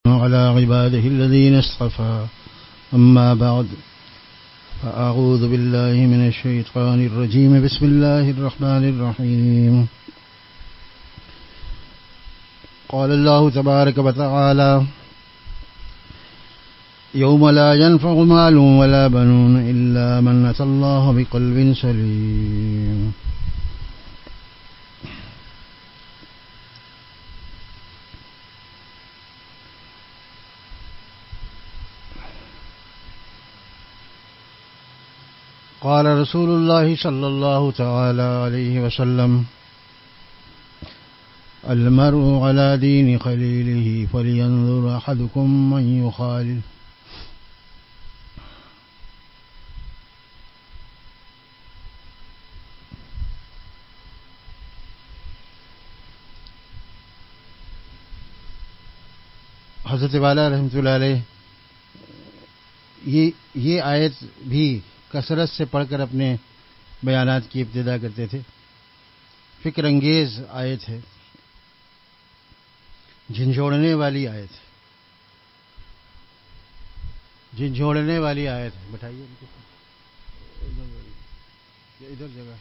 على عباده الذين اصطفى أما بعد فأعوذ بالله من الشيطان الرجيم بسم الله الرحمن الرحيم قال الله تبارك وتعالى يوم لا ينفع مال ولا بنون إلا من أتى الله بقلب سليم. قال رسول الله صلى الله تعالى عليه وسلم المرء على دين خليله فلينظر أحدكم من يخالل. حضرت والا رحمۃ اللہ علیہ یہ آیت بھی کثرت سے پڑھ کر اپنے بیانات کی ابتدا کرتے تھے. فکر انگیز آیت ہے، جھنجھوڑنے والی آیت ہے، جھنجھوڑنے والی آیت ہے. بٹھائیے ان کو ادھر جگہ.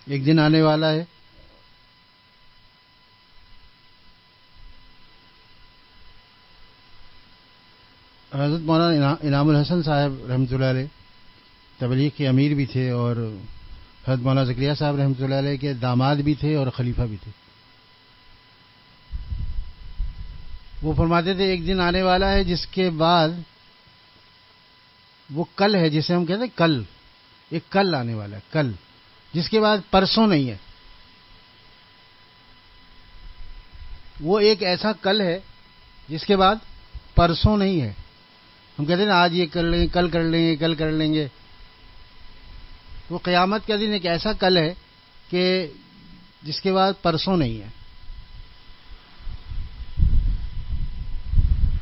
ایک دن آنے والا ہے حضرت مولانا انعام الحسن صاحب رحمۃ اللہ علیہ تبلیغ کے امیر بھی تھے اور حضرت مولانا زکریا صاحب رحمۃ اللہ علیہ کے داماد بھی تھے اور خلیفہ بھی تھے. وہ فرماتے تھے ایک دن آنے والا ہے جس کے بعد وہ کل ہے جسے ہم کہتے ہیں کل، ایک کل آنے والا ہے، کل جس کے بعد پرسوں نہیں ہے. وہ ایک ایسا کل ہے جس کے بعد پرسوں نہیں ہے. ہم کہتے ہیں نا آج یہ کر لیں گے، کل کر لیں گے، کل کر لیں گے. وہ قیامت کا دن ایک ایسا کل ہے کہ جس کے بعد پرسوں نہیں ہے.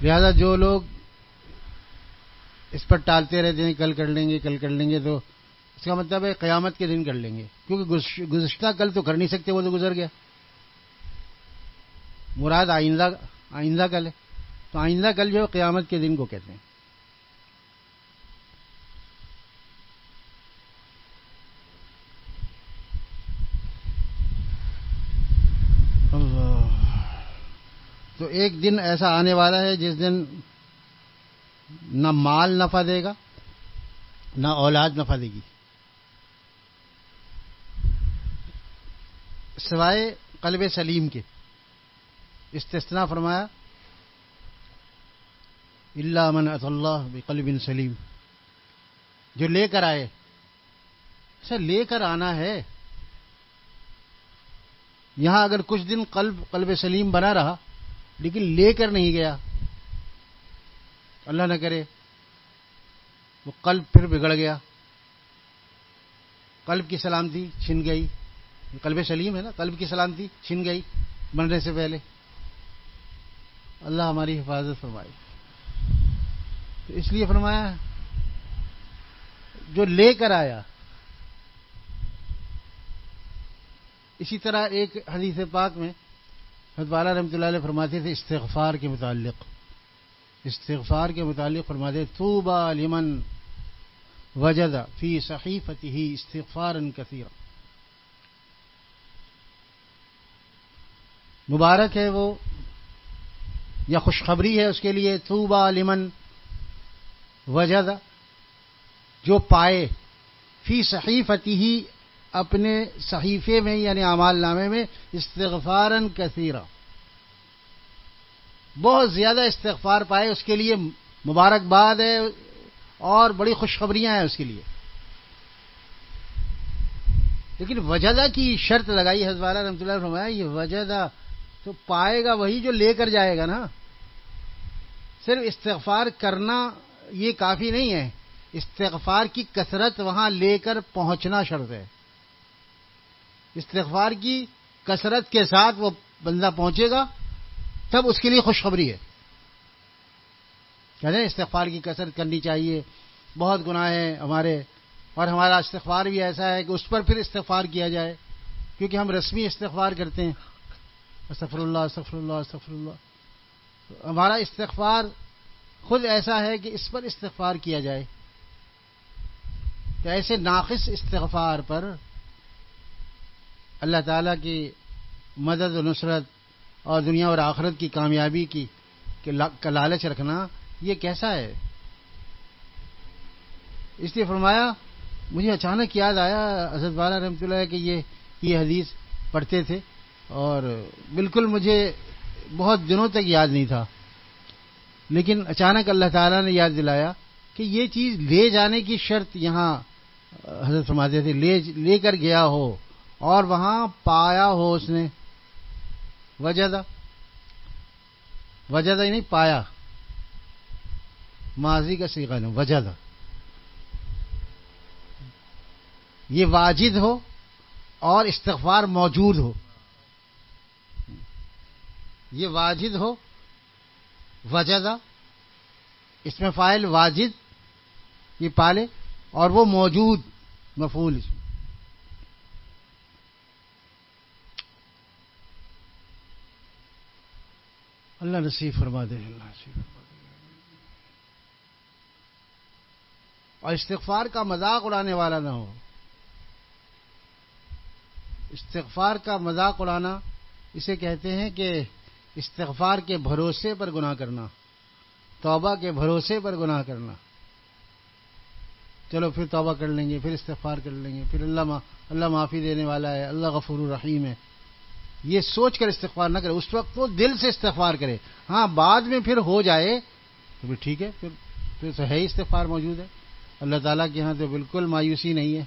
لہذا جو لوگ اس پر ٹالتے رہتے ہیں کل کر لیں گے، کل کر لیں گے، تو اس کا مطلب ہے قیامت کے دن کر لیں گے، کیونکہ گزشتہ کل تو کر نہیں سکتے، وہ تو گزر گیا. مراد آئندہ کل ہے. تو آئندہ کل جو قیامت کے دن کو کہتے ہیں. تو ایک دن ایسا آنے والا ہے جس دن نہ مال نفع دے گا نہ اولاد نفع دے گی، سوائے قلب سلیم کے. استثناء فرمایا الا من اتى اللہ بقلب سلیم. جو لے کر آئے، اسے لے کر آنا ہے. یہاں اگر کچھ دن قلب سلیم بنا رہا لیکن لے کر نہیں گیا، اللہ نہ کرے وہ قلب پھر بگڑ گیا، قلب کی سلامتی چھن گئی. قلب سلیم ہے نا، قلب کی سلامتی چھن گئی بننے سے پہلے. اللہ ہماری حفاظت فرمائے. تو اس لیے فرمایا جو لے کر آیا. اسی طرح ایک حدیث پاک میں حضرت والا رحمۃ اللہ علیہ فرماتے تھے استغفار کے متعلق فرماتے طوبى لمن وجد فی صحیفته استغفارا کثیرا. مبارک ہے وہ یا خوشخبری ہے اس کے لیے طوبى لمن وجد، جو پائے فی صحیفته اپنے صحیفے میں یعنی اعمال نامے میں استغفارا کثیرا، بہت زیادہ استغفار پائے. اس کے لیے مبارکباد ہے اور بڑی خوشخبریاں ہیں اس کے لیے. لیکن وجدہ کی شرط لگائی حضرت والا رحمۃ اللہ فرمایا یہ وجدہ تو پائے گا وہی جو لے کر جائے گا نا. صرف استغفار کرنا یہ کافی نہیں ہے، استغفار کی کثرت وہاں لے کر پہنچنا شرط ہے. استغفار کی کثرت کے ساتھ وہ بندہ پہنچے گا تب اس کے لیے خوشخبری ہے. کہتے ہیں استغفار کی کثرت کرنی چاہیے، بہت گناہ ہیں ہمارے اور ہمارا استغفار بھی ایسا ہے کہ اس پر پھر استغفار کیا جائے، کیونکہ ہم رسمی استغفار کرتے ہیں، استغفر اللہ استغفر اللہ استغفر اللہ۔ ہمارا استغفار خود ایسا ہے کہ اس پر استغفار کیا جائے، تو ایسے ناقص استغفار پر اللہ تعالیٰ کی مدد و نصرت اور دنیا اور آخرت کی کامیابی کی کا لالچ رکھنا یہ کیسا ہے؟ اس لیے فرمایا، مجھے اچانک یاد آیا حضرت والا رحمۃ اللہ کہ یہ حدیث پڑھتے تھے اور بالکل مجھے بہت دنوں تک یاد نہیں تھا، لیکن اچانک اللہ تعالیٰ نے یاد دلایا کہ یہ چیز لے جانے کی شرط یہاں حضرت فرماتے تھے لے کر گیا ہو اور وہاں پایا ہو اس نے، وجدہ ہی نہیں پایا، ماضی کا صیغہ نہیں، وجدہ، یہ واجد ہو اور استغفار موجود ہو، یہ واجد ہو، وجدہ اس میں فاعل واجد یہ پالے، اور وہ موجود مفعول اس میں۔ اللہ نصیب فرما دے، اللہ نصیب فرما دے۔ اور استغفار کا مذاق اڑانے والا نہ ہو، استغفار کا مذاق اڑانا اسے کہتے ہیں کہ استغفار کے بھروسے پر گناہ کرنا، توبہ کے بھروسے پر گناہ کرنا، چلو پھر توبہ کر لیں گے، پھر استغفار کر لیں گے، پھر اللہ معافی دینے والا ہے، اللہ غفور الرحیم ہے، یہ سوچ کر استغفار نہ کرے، اس وقت وہ دل سے استغفار کرے، ہاں بعد میں پھر ہو جائے تو پھر ٹھیک ہے، پھر تو ہے استغفار موجود ہے، اللہ تعالیٰ کے ہاں تو بالکل مایوسی نہیں ہے،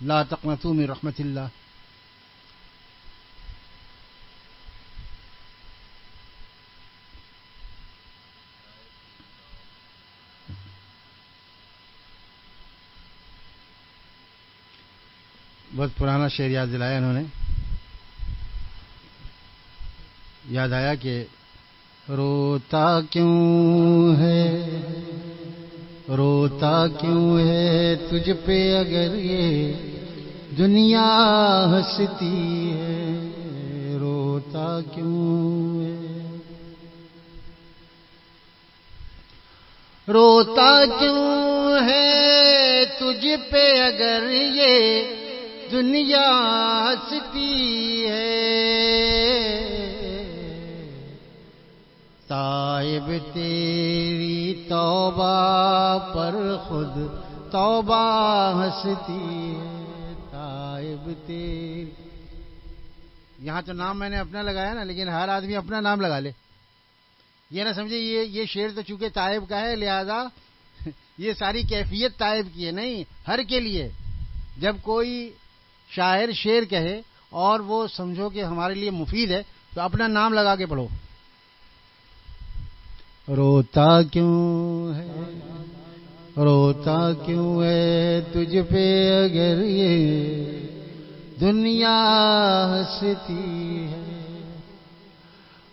لا تقنطوا من رحمت اللہ۔ بہت پرانا شعر یاد دلایا انہوں نے، یاد آیا کہ روتا کیوں ہے تجھ پہ اگر یہ دنیا ہنستی ہے، روتا کیوں ہے، روتا کیوں ہے تجھ پہ اگر یہ دنیا ہنستی ہے، تائب تیری توبہ پر خود توبہ ہنستی ہے، تائب تیری، یہاں تو نام میں نے اپنا لگایا نا، لیکن ہر آدمی اپنا نام لگا لے، یہ نہ سمجھے یہ شعر تو چونکہ تائب کا ہے لہذا یہ ساری کیفیت تائب کی ہے، نہیں، ہر کے لیے جب کوئی شاعر شعر کہے اور وہ سمجھو کہ ہمارے لیے مفید ہے تو اپنا نام لگا کے پڑھو۔ روتا کیوں ہے تجھ پہ اگر یہ دنیا ہنستی ہے،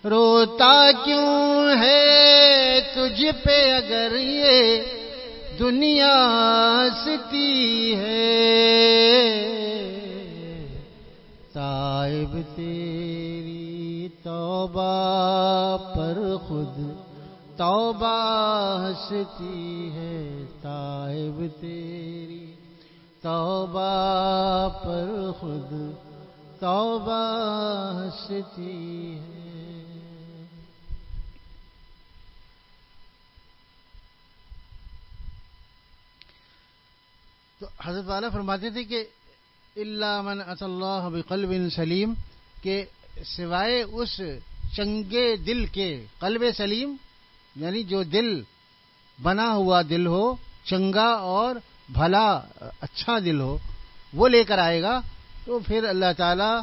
روتا کیوں ہے تجھ پہ اگر یہ دنیا ہنستی ہے، تائب تیری توبہ پر خود توبہ ہنستی ہے، تائب تیری توبہ پر خود توبہ ہنستی ہے۔ تو حضرت والا فرماتے تھے کہ الا من اتى اللہ بقلب سلیم، کہ سوائے اس چنگے دل کے، قلب سلیم یعنی جو دل بنا ہوا دل ہو، چنگا اور بھلا اچھا دل ہو، وہ لے کر آئے گا تو پھر اللہ تعالیٰ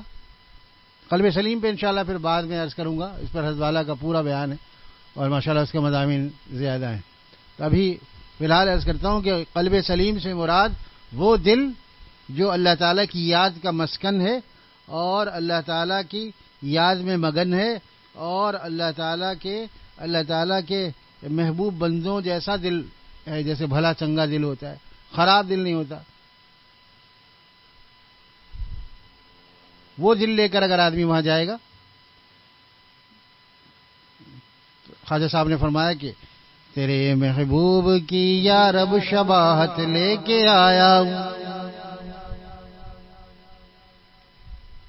قلب سلیم پہ انشاءاللہ پھر بعد میں عرض کروں گا، اس پر حضرت والا کا پورا بیان ہے اور ماشاءاللہ اس کے مضامین زیادہ ہیں، تو ابھی فی الحال عرض کرتا ہوں کہ قلب سلیم سے مراد وہ دل جو اللہ تعالیٰ کی یاد کا مسکن ہے اور اللہ تعالیٰ کی یاد میں مگن ہے اور اللہ تعالیٰ کے محبوب بندوں جیسا دل ہے، جیسے بھلا چنگا دل ہوتا ہے، خراب دل نہیں ہوتا. وہ دل لے کر اگر آدمی وہاں جائے گا. خواجہ صاحب نے فرمایا کہ تیرے محبوب کی یا رب شباہت لے کے آیا ہوں.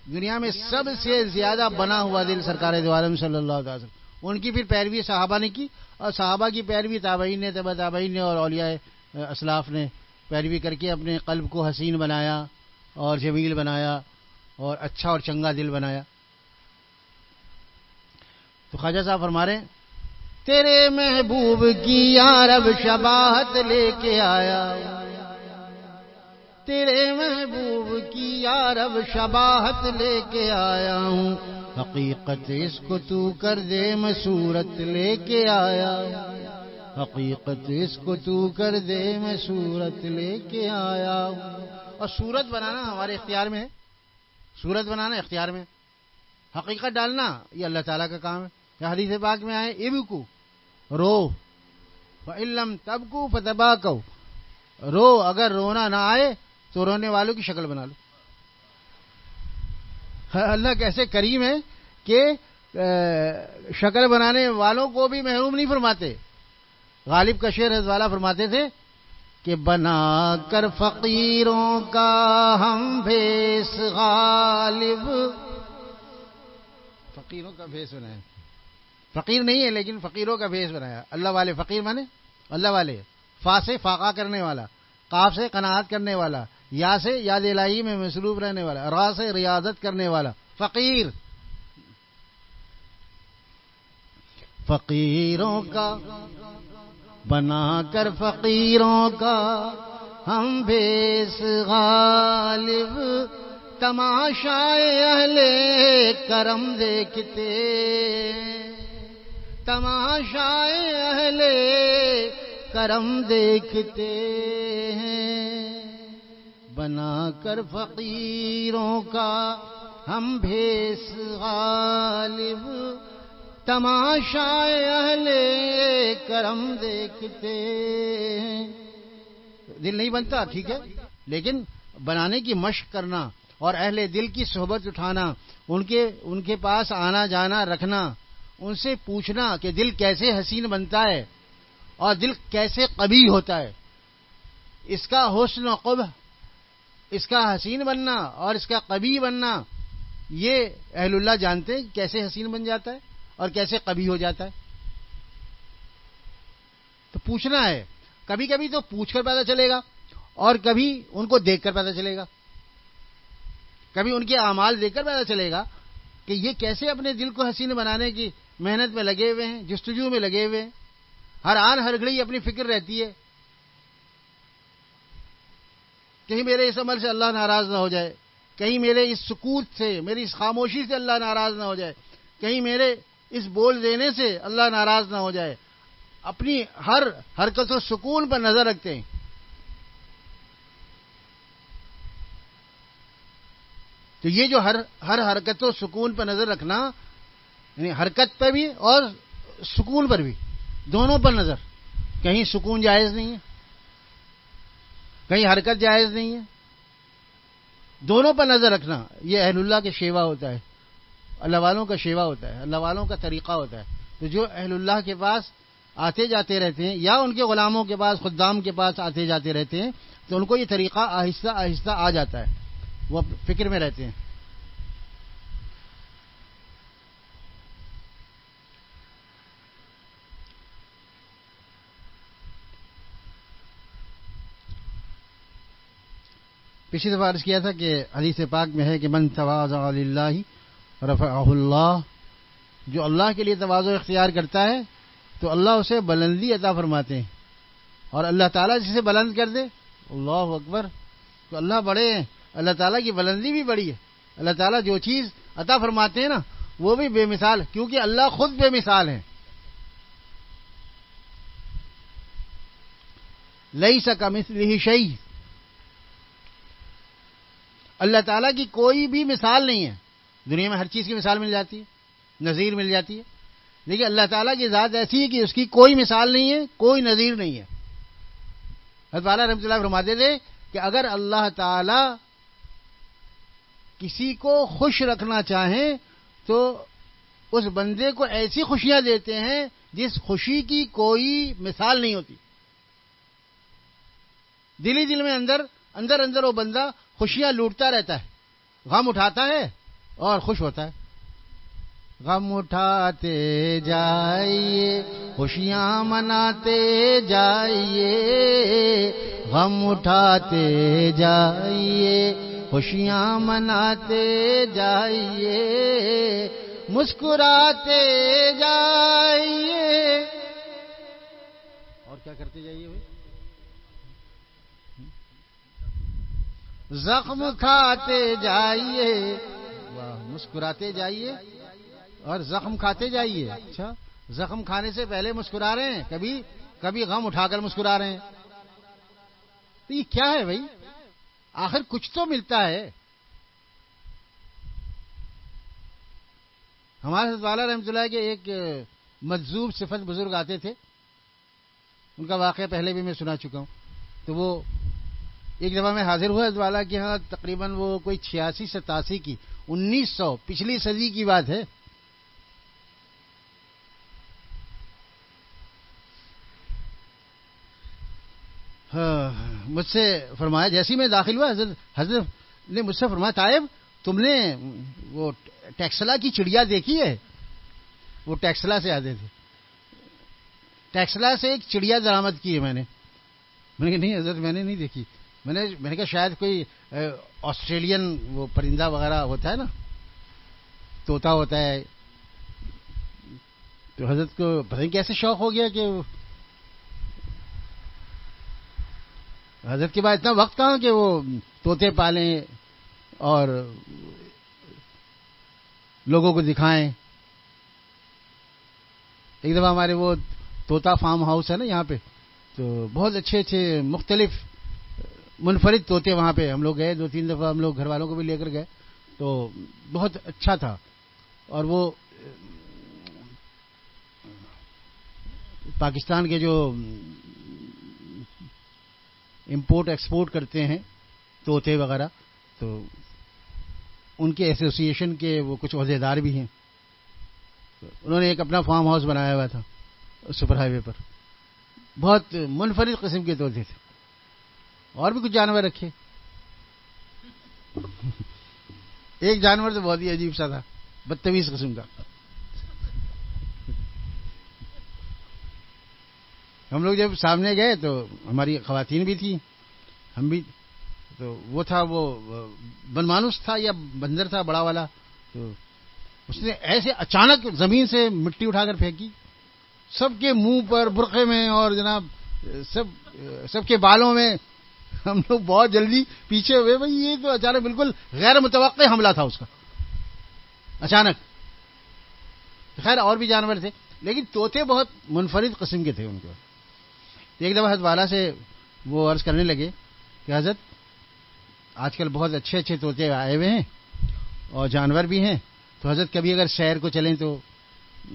دنیا میں سب سے زیادہ بنا ہوا دل سرکار دو عالم صلی اللہ علیہ وسلم. ان کی پھر پیروی صحابہ نے کی اور صحابہ کی پیروی تابعین نے، تبع تابعین نے اور اولیاء اسلاف نے پیروی کر کے اپنے قلب کو حسین بنایا اور جمیل بنایا اور اچھا اور چنگا دل بنایا. تو خواجہ صاحب فرما رہے ہیں تیرے محبوب کی یا رب شباہت لے کے آیا، تیرے محبوب کی یا رب شباہت لے کے آیا ہوں. حقیقت اس کو تو کر دے میں صورت لے کے آیا، حقیقت اس کو تو کر دے میں صورت لے کے آیا ہوں. اور صورت بنانا ہمارے اختیار میں ہے، صورت بنانا اختیار میں، حقیقت ڈالنا یہ اللہ تعالیٰ کا کام ہے. کہ حدیث پاک میں آئے ابکو، رو، وَإِن لَّمْ تَبْكُوا فَتَبَاكَوْا، رو، اگر رونا نہ آئے تو رونے والوں کی شکل بنا لو. اللہ کیسے کریم ہے کہ شکل بنانے والوں کو بھی محروم نہیں فرماتے. غالب کا شعر حضرت والا فرماتے تھے کہ بنا کر فقیروں کا ہم بھیس غالب، فقیروں کا بھیس بنایا، فقیر نہیں ہے لیکن فقیروں کا بھیس بنایا. اللہ والے فقیر مانے اللہ والے، فا سے فاقہ کرنے والا، قاف سے قناعت کرنے والا، یا سے یاد الہی میں مصروف رہنے والا، را سے ریاضت کرنے والا فقیر. فقیروں کا بنا کر فقیروں کا ہم بھیس غالب، تماشائے اہل کرم دیکھتے، تماشائے اہل کرم دیکھتے ہیں. بنا کر فقیروں کا ہم بھیس غالب، تماشائے اہل کرم دیکھتے ہیں. دل نہیں بنتا ٹھیک ہے، لیکن بنانے کی مشق کرنا اور اہل دل کی صحبت اٹھانا، ان کے پاس آنا جانا رکھنا، ان سے پوچھنا کہ دل کیسے حسین بنتا ہے اور دل کیسے قبیح ہوتا ہے. اس کا حسن و قبح، اس کا حسین بننا اور اس کا قبیح بننا، یہ اہل اللہ جانتے ہیں کیسے حسین بن جاتا ہے اور کیسے قبیح ہو جاتا ہے. تو پوچھنا ہے، کبھی کبھی تو پوچھ کر پتہ چلے گا اور کبھی ان کو دیکھ کر پتہ چلے گا، کبھی ان کے اعمال دیکھ کر پتہ چلے گا کہ یہ کیسے اپنے دل کو حسین بنانے کی محنت میں لگے ہوئے ہیں، جستجو میں لگے ہوئے ہیں. ہر آن ہر گھڑی اپنی فکر رہتی ہے کہیں میرے اس عمل سے اللہ ناراض نہ ہو جائے، کہیں میرے اس سکوت سے، میری اس خاموشی سے اللہ ناراض نہ ہو جائے، کہیں میرے اس بول دینے سے اللہ ناراض نہ ہو جائے. اپنی ہر حرکت و سکون پر نظر رکھتے ہیں. تو یہ جو ہر حرکت و سکون پر نظر رکھنا، یعنی حرکت پہ بھی اور سکون پر بھی، دونوں پر نظر. کہیں سکون جائز نہیں ہے، کہیں حرکت جائز نہیں ہے، دونوں پر نظر رکھنا یہ اہل اللہ کے شیوا ہوتا ہے، اللہ والوں کا شیوا ہوتا ہے، اللہ والوں کا طریقہ ہوتا ہے. تو جو اہل اللہ کے پاس آتے جاتے رہتے ہیں یا ان کے غلاموں کے پاس، خدام کے پاس آتے جاتے رہتے ہیں، تو ان کو یہ طریقہ آہستہ آہستہ آ جاتا ہے، وہ فکر میں رہتے ہیں. پچھلی دفعہ عرض کیا تھا کہ حدیث پاک میں ہے کہ من تواضع للہ رفعہ اللہ، جو اللہ کے لیے تواضع اختیار کرتا ہے تو اللہ اسے بلندی عطا فرماتے ہیں. اور اللہ تعالیٰ جسے بلند کر دے، اللہ اکبر، تو اللہ بڑے ہیں، اللہ تعالیٰ کی بلندی بھی بڑی ہے. اللہ تعالیٰ جو چیز عطا فرماتے ہیں نا وہ بھی بے مثال، کیونکہ اللہ خود بے مثال ہے. لیس کمثلہ شیء، اللہ تعالیٰ کی کوئی بھی مثال نہیں ہے. دنیا میں ہر چیز کی مثال مل جاتی ہے، نظیر مل جاتی ہے، لیکن اللہ تعالیٰ کی ذات ایسی ہے کہ اس کی کوئی مثال نہیں ہے، کوئی نظیر نہیں ہے. حضرت والا رحمۃ اللہ فرماتے تھے کہ اگر اللہ تعالی کسی کو خوش رکھنا چاہیں تو اس بندے کو ایسی خوشیاں دیتے ہیں جس خوشی کی کوئی مثال نہیں ہوتی. دل ہی دل میں اندر وہ بندہ خوشیاں لوٹتا رہتا ہے، غم اٹھاتا ہے اور خوش ہوتا ہے. غم اٹھاتے جائیے خوشیاں مناتے جائیے، غم اٹھاتے جائیے خوشیاں مناتے جائیے، مسکراتے جائیے. اور کیا کرتے جائیے بھائی؟ زخم کھاتے جائیے. واہ، مسکراتے جائیے اور زخم کھاتے جائیے. اچھا، زخم کھانے سے پہلے مسکرا رہے ہیں، کبھی غم اٹھا کر مسکرا رہے ہیں. تو یہ کیا ہے بھائی؟ آخر کچھ تو ملتا ہے. ہمارے حضرت والا رحمۃ اللہ کے ایک مجذوب صفت بزرگ آتے تھے، ان کا واقعہ پہلے بھی میں سنا چکا ہوں. تو وہ ایک دفعہ میں حاضر ہوا حضرت والا کے ہاں، تقریباً وہ کوئی 86-87 کی 1900 پچھلی صدی کی بات ہے. مجھ سے فرمایا، جیسے ہی میں داخل ہوا حضرت نے مجھ سے فرمایا، طائب تم نے وہ ٹیکسلا کی چڑیا دیکھی ہے؟ وہ ٹیکسلا سے آتے تھے. ٹیکسلا سے ایک چڑیا درآمد کی ہے میں نے کہا نہیں حضرت میں نے نہیں دیکھی. میں نے کہا شاید کوئی آسٹریلین وہ پرندہ وغیرہ ہوتا ہے نا، طوطا ہوتا ہے. تو حضرت کو پتہ نہیں کیسے شوق ہو گیا کہ حضرت کے بعد اتنا وقت کہاں کہ وہ طوطے پالیں اور لوگوں کو دکھائیں. ایک دفعہ ہمارے وہ طوطا فارم ہاؤس ہے نا یہاں پہ، تو بہت اچھے مختلف منفرد طوطے وہاں پہ ہم لوگ گئے. 2-3 دفعہ ہم لوگ گھر والوں کو بھی لے کر گئے، تو بہت اچھا تھا. اور وہ پاکستان کے جو امپورٹ ایکسپورٹ کرتے ہیں طوطے وغیرہ، تو ان کے ایسوسی ایشن کے وہ کچھ عہدیدار بھی ہیں. انہوں نے ایک اپنا فارم ہاؤس بنایا ہوا تھا سپر ہائی وے پر. بہت منفرد قسم کے طوطے تھے، اور بھی کچھ جانور رکھے. ایک جانور تو بہت ہی عجیب سا تھا، بدتمیز قسم کا. ہم لوگ جب سامنے گئے تو ہماری خواتین بھی تھیں، ہم بھی. تو وہ تھا، وہ بنمانوس تھا یا بندر تھا بڑا والا. تو اس نے ایسے اچانک زمین سے مٹی اٹھا کر پھینکی سب کے منہ پر، برقعے میں، اور جناب سب کے بالوں میں. ہم لوگ بہت جلدی پیچھے ہوئے. بھائی یہ تو اچانک بالکل غیر متوقع حملہ تھا اس کا، اچانک. خیر اور بھی جانور تھے، لیکن طوطے بہت منفرد قسم کے تھے ان کے. ایک دفعہ حضرت والا سے وہ عرض کرنے لگے کہ حضرت آج کل بہت اچھے طوطے آئے ہوئے ہیں اور جانور بھی ہیں، تو حضرت کبھی اگر سیر کو چلیں تو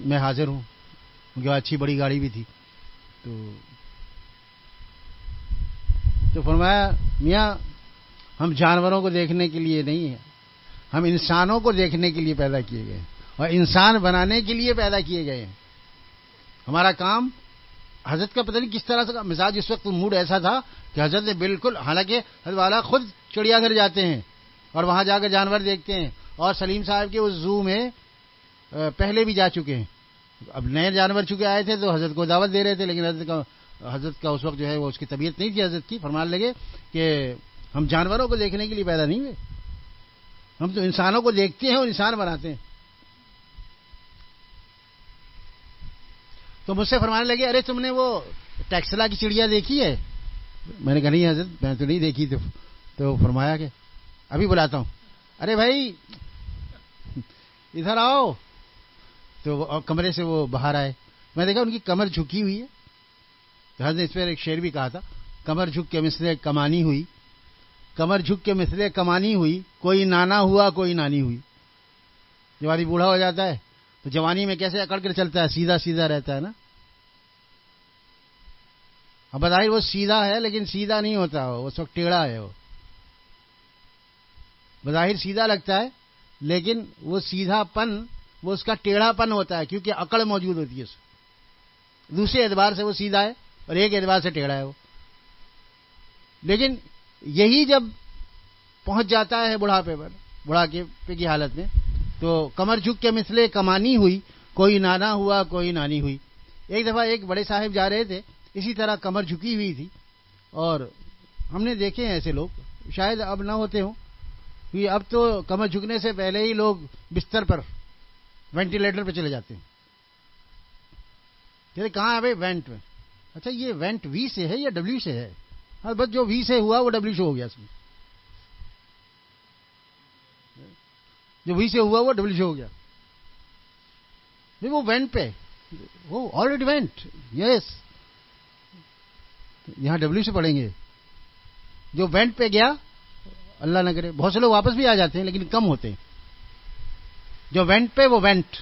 میں حاضر ہوں. ان کے بعد اچھی بڑی گاڑی بھی تھی. تو فرمایا میاں ہم جانوروں کو دیکھنے کے لیے نہیں ہیں، ہم انسانوں کو دیکھنے کے لیے پیدا کیے گئے ہیں اور انسان بنانے کے لیے پیدا کیے گئے ہیں. ہمارا کام. حضرت کا پتہ نہیں کس طرح سے مزاج اس وقت موڈ ایسا تھا کہ حضرت نے بالکل، حالانکہ حضرت والا خود چڑیا گھر جاتے ہیں اور وہاں جا کر جانور دیکھتے ہیں، اور سلیم صاحب کے اس زو میں پہلے بھی جا چکے ہیں. اب نئے جانور چکے آئے تھے تو حضرت کو دعوت دے رہے تھے، لیکن حضرت کا اس وقت جو ہے وہ اس کی طبیعت نہیں تھی حضرت کی. فرمانے لگے کہ ہم جانوروں کو دیکھنے کے لیے پیدا نہیں ہوئے، ہم تو انسانوں کو دیکھتے ہیں اور انسان بناتے ہیں. تو مجھ سے فرمانے لگے ارے تم نے وہ ٹیکسلا کی چڑیا دیکھی ہے؟ میں نے کہا نہیں حضرت میں تو نہیں دیکھی. تو فرمایا کہ ابھی بلاتا ہوں. ارے بھائی ادھر آؤ. تو کمرے سے وہ باہر آئے. میں دیکھا ان کی کمر جھکی ہوئی ہے. تو حضرت نے اس پر ایک شعر بھی کہا تھا، کمر جھک کے مثل کمانی ہوئی، کمر جھک کے مثل کمانی ہوئی، کوئی نانا ہوا کوئی نانی ہوئی. جب آدمی بوڑھا ہو جاتا ہے تو جوانی میں کیسے اکڑ کر چلتا ہے، سیدھا سیدھا رہتا ہے نا. اب بظاہر وہ سیدھا ہے لیکن سیدھا نہیں ہوتا، وہ اس وقت ٹیڑھا ہے، وہ بظاہر سیدھا لگتا ہے لیکن وہ سیدھا پن وہ اس کا ٹیڑھا پن ہوتا ہے، کیونکہ اکڑ موجود ہوتی ہے اس میں۔ دوسرے اعتبار سے وہ سیدھا ہے اور ایک اعتبار سے ٹیڑھا ہے وہ، لیکن یہی جب پہنچ جاتا ہے بڑھاپے پر، بڑھاپے کی حالت میں، تو کمر جھک کے مثلے کمانی ہوئی، کوئی نانا ہوا کوئی نانی ہوئی۔ ایک دفعہ ایک بڑے صاحب جا رہے تھے، اسی طرح کمر جھکی ہوئی تھی، اور ہم نے دیکھے ہیں ایسے لوگ، شاید اب نہ ہوتے ہوں، کہ اب تو کمر جھکنے سے پہلے ہی لوگ بستر پر وینٹیلیٹر پہ چلے جاتے ہیں۔ کہتے کہاں ہے بھائی؟ وینٹ میں۔ اچھا یہ وینٹ وی سے ہے یا ڈبلیو سے ہے؟ ہاں بس جو وی سے ہوا وہ ڈبلیو سے ہو گیا، اس میں جو وی سے ہوا وہ ڈبلیو سے ہو گیا، وہ وینٹ پہ، وہ آلریڈی وینٹ، یس، یہاں ڈبلیو سے پڑھیں گے، جو وینٹ پہ گیا، اللہ نہ کرے، بہت سے لوگ واپس بھی آ جاتے ہیں لیکن کم ہوتے ہیں، جو وینٹ پہ وہ وینٹ۔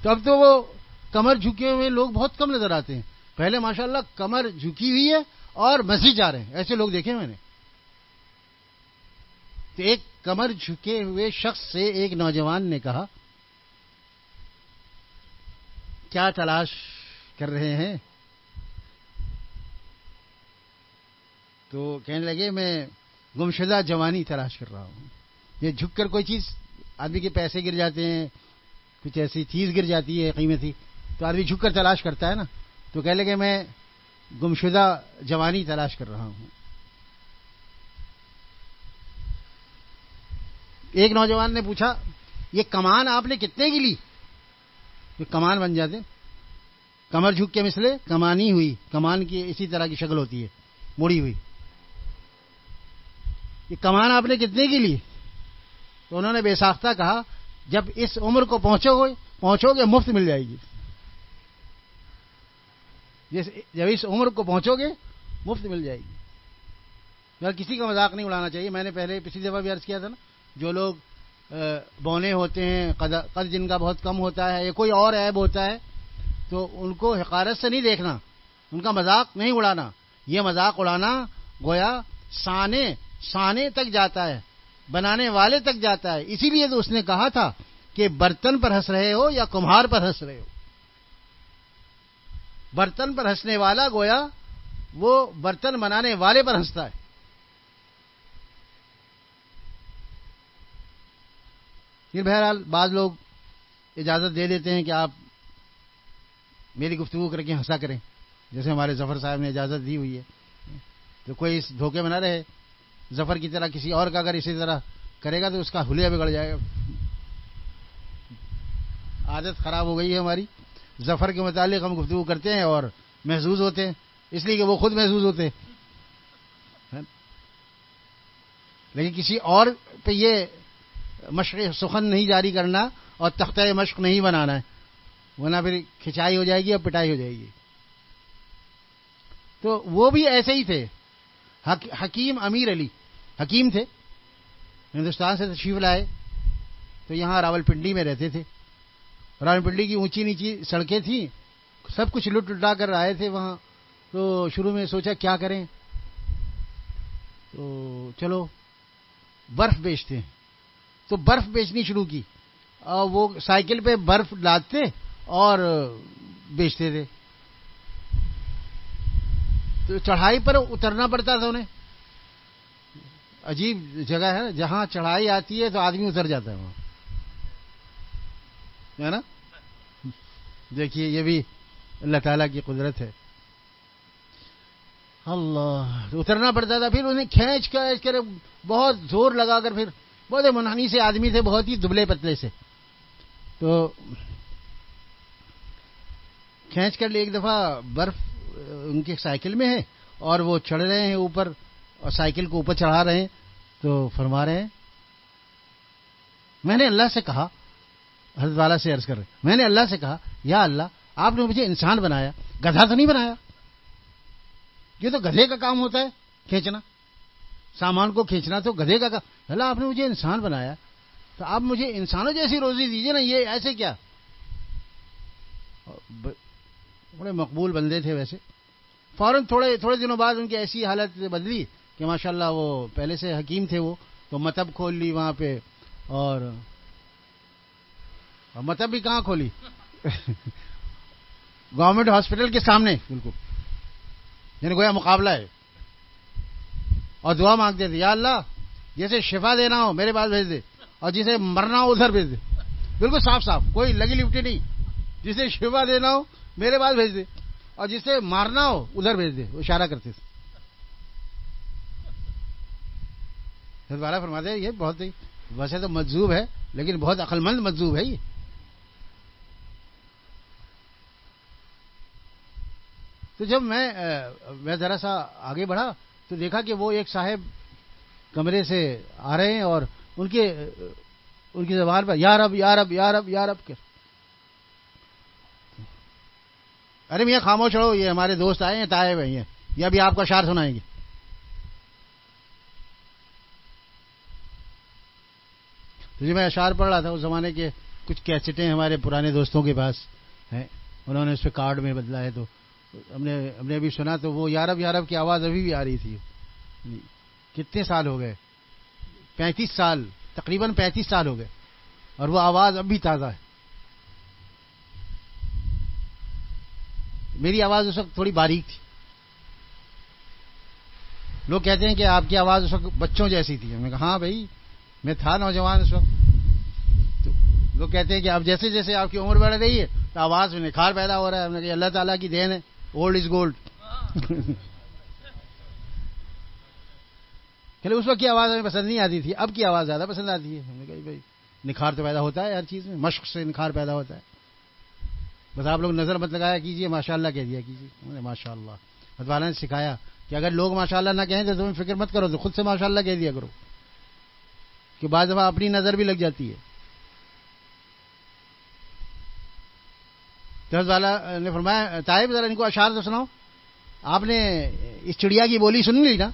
تو اب تو وہ کمر جھکے ہوئے لوگ بہت کم نظر آتے ہیں، پہلے ماشاءاللہ کمر جھکی ہوئی ہے اور مسجد جا رہے ہیں، ایسے لوگ دیکھے میں نے۔ تو ایک کمر جھکے ہوئے شخص سے ایک نوجوان نے کہا، کیا تلاش کر رہے ہیں؟ تو کہنے لگے، میں گمشدہ جوانی تلاش کر رہا ہوں۔ یہ جھک کر کوئی چیز، آدمی کے پیسے گر جاتے ہیں، کچھ ایسی چیز گر جاتی ہے قیمتی، تو آدمی جھک کر تلاش کرتا ہے نا، تو کہنے لگے میں گمشدہ جوانی تلاش کر رہا ہوں۔ ایک نوجوان نے پوچھا، یہ کمان آپ نے کتنے کی لی؟ یہ کمان بن جاتے، کمر جھک کے مثلے کمانی ہوئی، کمان کی اسی طرح کی شکل ہوتی ہے، مڑی ہوئی۔ یہ کمان آپ نے کتنے کی لی؟ تو انہوں نے بے ساختہ کہا، جب اس عمر کو پہنچو گے مفت مل جائے گی، جب اس عمر کو پہنچو گے مفت مل جائے گی۔ یار کسی کا مذاق نہیں اڑانا چاہیے، میں نے پہلے پچھلی دفعہ بھی عرض کیا تھا نا، جو لوگ بونے ہوتے ہیں، قد جن کا بہت کم ہوتا ہے یا کوئی اور عیب ہوتا ہے، تو ان کو حقارت سے نہیں دیکھنا، ان کا مذاق نہیں اڑانا۔ یہ مذاق اڑانا گویا سانے تک جاتا ہے، بنانے والے تک جاتا ہے۔ اسی لیے تو اس نے کہا تھا کہ برتن پر ہنس رہے ہو یا کمہار پر ہنس رہے ہو۔ برتن پر ہنسنے والا گویا وہ برتن بنانے والے پر ہنستا ہے۔ پھر بہرحال بعض لوگ اجازت دے دیتے ہیں کہ آپ میری گفتگو کر کے ہنسا کریں، جیسے ہمارے ظفر صاحب نے اجازت دی ہوئی ہے، تو کوئی اس دھوکے میں نہ رہے، ظفر کی طرح کسی اور کا اگر اسی طرح کرے گا تو اس کا حلیہ بگڑ جائے گا۔ عادت خراب ہو گئی ہے ہماری، ظفر کے متعلق ہم گفتگو کرتے ہیں اور محظوظ ہوتے ہیں، اس لیے کہ وہ خود محظوظ ہوتے ہیں، لیکن کسی اور پہ یہ مشق سخن نہیں جاری کرنا اور تختہ مشق نہیں بنانا ہے، ورنہ پھر کھچائی ہو جائے گی اور پٹائی ہو جائے گی۔ تو وہ بھی ایسے ہی تھے، حکیم امیر علی حکیم تھے، ہندوستان سے تشریف لائے تو یہاں راولپنڈی میں رہتے تھے۔ راولپنڈی کی اونچی نیچی سڑکیں تھیں، سب کچھ لٹ لٹا کر آئے تھے وہاں، تو شروع میں سوچا کیا کریں، تو چلو برف بیچتے ہیں، تو برف بیچنی شروع کی، اور وہ سائیکل پہ برف لادتے اور بیچتے تھے۔ تو چڑھائی پر اترنا پڑتا تھا انہیں، عجیب جگہ ہے، جہاں چڑھائی آتی ہے تو آدمی اتر جاتا ہے وہاں، ہے نا؟ دیکھیے یہ بھی اللہ تعالیٰ کی قدرت ہے۔ اللہ، اترنا پڑتا تھا، پھر انہیں کھینچ کر بہت زور لگا کر، پھر بہت منحنی سے آدمی تھے، بہت ہی دبلے پتلے سے، تو کھینچ کر ایک دفعہ برف ان کے سائیکل میں ہے اور وہ چڑھ رہے ہیں اوپر اور سائیکل کو اوپر چڑھا رہے ہیں، تو فرما رہے ہیں، میں نے اللہ سے کہا، حضرت والا سے عرض کر رہے ہیں، میں نے اللہ سے کہا، یا اللہ آپ نے مجھے انسان بنایا، گدھا تو نہیں بنایا، یہ تو گدھے کا کام ہوتا ہے کھینچنا، سامان کو کھینچنا تو گدھے کا کام، اللہ آپ نے مجھے انسان بنایا تو آپ مجھے انسانوں جیسی روزی دیجیے نا، یہ ایسے کیا؟ بڑے مقبول بندے تھے ویسے، فوراً تھوڑے دنوں بعد ان کی ایسی حالت بدلی کہ ماشاءاللہ وہ پہلے سے حکیم تھے، وہ تو مطب کھول لی وہاں پہ، اور مطب بھی کہاں کھولی گورنمنٹ ہاسپٹل کے سامنے بالکل، یعنی گویا مقابلہ ہے، اور دعا مانگتے تھے یا اللہ جیسے شفا دینا ہو میرے پاس بھیج دے، اور جسے مرنا ہو ادھر بھیج دے، بالکل صاف صاف، کوئی لگی لپٹی نہیں، جسے شفا دینا ہو میرے پاس بھیج دے اور جسے مارنا ہو ادھر بھیج دے، وہ اشارہ کرتے تھے۔ حضرت والا فرماتے ہیں یہ بہت ہی ویسے تو مجذوب ہے لیکن بہت عقل مند مجذوب ہے یہ۔ تو جب میں ذرا سا آگے بڑھا تو دیکھا کہ وہ ایک صاحب کمرے سے آ رہے ہیں اور ان کی زبان پر یا رب یا رب یا رب یا رب کر، ارے میاں خاموش رہو، یہ ہمارے دوست آئے ہیں تائب ہیں، یہ ابھی آپ کو اشعار سنائیں گے۔ تو جب میں اشعار پڑھ رہا تھا، اس زمانے کے کچھ کیسٹیں ہمارے پرانے دوستوں کے پاس ہیں، انہوں نے اس پہ کارڈ میں بدلا ہے، تو ہم نے ابھی سنا تو وہ یارب یارب کی آواز ابھی بھی آ رہی تھی۔ کتنے سال ہو گئے؟ 35 سال، تقریباً 35 سال ہو گئے، اور وہ آواز اب بھی تازہ ہے۔ میری آواز اس وقت تھوڑی باریک تھی، لوگ کہتے ہیں کہ آپ کی آواز اس وقت بچوں جیسی تھی، میں نے کہا ہاں بھائی میں تھا نوجوان اس وقت۔ تو لوگ کہتے ہیں کہ اب جیسے جیسے آپ کی عمر بڑھ رہی ہے تو آواز میں نکھار پیدا ہو رہا ہے، ہم نے کہا اللہ تعالیٰ کی دین ہے، اولڈ از گولڈ۔ کہ اس وقت کی آواز ہمیں پسند نہیں آتی تھی، اب کی آواز زیادہ پسند آتی ہے۔ ہم نے کہا بھائی نکھار تو پیدا ہوتا ہے ہر چیز میں، مشق سے نکھار پیدا ہوتا ہے، بس آپ لوگ نظر مت لگایا کیجئے، ماشاءاللہ کہہ دیا کیجئے۔ ہم نے ماشاءاللہ حضرت والا نے سکھایا کہ اگر لوگ ماشاءاللہ نہ کہیں تو تم فکر مت کرو، تو خود سے ماشاءاللہ کہہ دیا کرو، کہ بعض دفعہ اپنی نظر بھی لگ جاتی ہے۔ تو حضرت والا نے فرمایا طائب ذرا ان کو اشعار تو سناؤ، آپ نے اس چڑیا کی بولی سن لی نا؟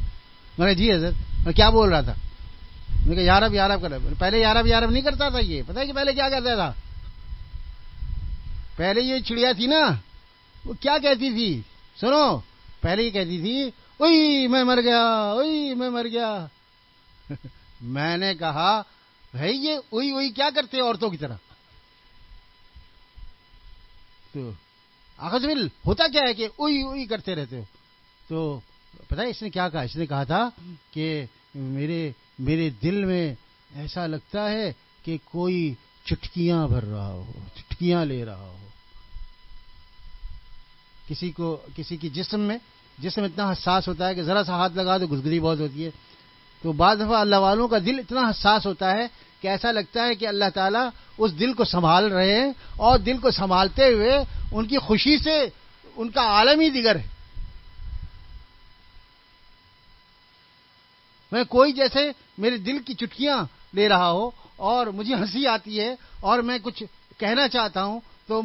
میں نے جی حضرت، میں کیا بول رہا تھا؟ میں نے کہا یارب یارب کر، پہلے یارب یارب نہیں کرتا تھا، یہ پتہ ہے کہ پہلے کیا کرتا تھا؟ پہلے یہ چڑیا تھی نا وہ کیا کہتی تھی سنو، پہلے یہ کہتی تھی اوئی میں مر گیا، اوئی میں مر گیا۔ میں نے کہا بھائی یہ اوئی اوئی کیا کرتے عورتوں کی طرح؟ تو آخذ ہوتا کیا ہے کہ اوئی اوئی کرتے رہتے ہو؟ تو پتہ ہے اس نے کیا کہا؟ اس نے کہا تھا کہ میرے دل میں ایسا لگتا ہے کہ کوئی چٹکیاں بھر رہا ہو، چٹکیاں لے رہا ہو کسی کی جسم اتنا حساس ہوتا ہے کہ ذرا سا ہاتھ لگا تو گزگزی بہت ہوتی ہے۔ تو بعض دفعہ اللہ والوں کا دل اتنا حساس ہوتا ہے کہ ایسا لگتا ہے کہ اللہ تعالیٰ اس دل کو سنبھال رہے ہیں، اور دل کو سنبھالتے ہوئے ان کی خوشی سے ان کا عالم ہی دیگر ہے۔ میں کوئی جیسے میرے دل کی چٹکیاں لے رہا ہو اور مجھے ہنسی آتی ہے اور میں کچھ کہنا چاہتا ہوں تو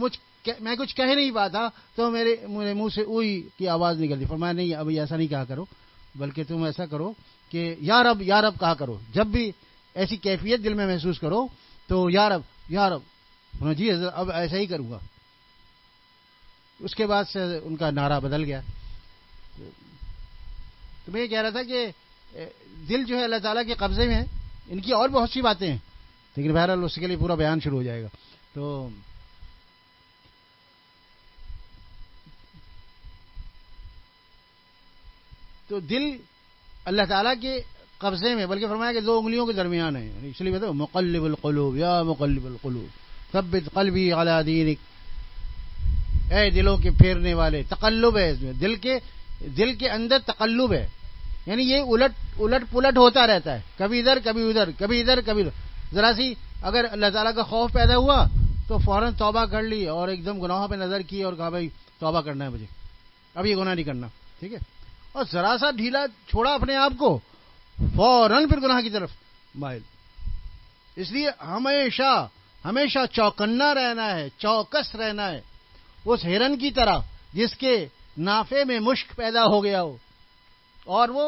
میں کچھ کہہ نہیں پاتا، تو میرے منہ سے اوئی کی آواز نکلتی۔ فرمایا نہیں ابھی ایسا نہیں کہا کرو، بلکہ تم ایسا کرو کہ یا رب کہا کرو، جب بھی ایسی کیفیت دل میں محسوس کرو تو یا رب۔ جی حضرت اب ایسا ہی کروں گا۔ اس کے بعد سے ان کا نعرہ بدل گیا۔ تو میں یہ کہہ رہا تھا کہ دل جو ہے اللہ تعالیٰ کے قبضے میں ہے، ان کی اور بہت سی باتیں ہیں، لیکن بہرحال اس کے لیے پورا بیان شروع ہو جائے گا۔ تو دل اللہ تعالیٰ کے قبضے میں، بلکہ فرمایا کہ 2 انگلیوں کے درمیان ہے، اس لیے بتاؤ مقلب القلوب یا مقلب القلوب ثبت قلبی علی دینک، اے دلوں کے پھیرنے والے، تقلب ہے اس میں، دل کے اندر تقلب ہے، یعنی یہ الٹ پلٹ ہوتا رہتا ہے، کبھی ادھر کبھی ادھر، کبھی ادھر کبھی ادھر۔ ذرا سی اگر اللہ تعالیٰ کا خوف پیدا ہوا تو فوراً توبہ کر لی اور ایک دم گناہوں پہ نظر کی اور کہا بھائی توبہ کرنا ہے مجھے، اب یہ گناہ نہیں کرنا، ٹھیک ہے، اور ذرا سا ڈھیلا چھوڑا اپنے آپ کو، فوراً پھر گناہ کی طرف مائل۔ اس لیے ہمیشہ چوکنا رہنا ہے، چوکس رہنا ہے، اس ہرن کی طرح جس کے نافے میں مشک پیدا ہو گیا ہو اور وہ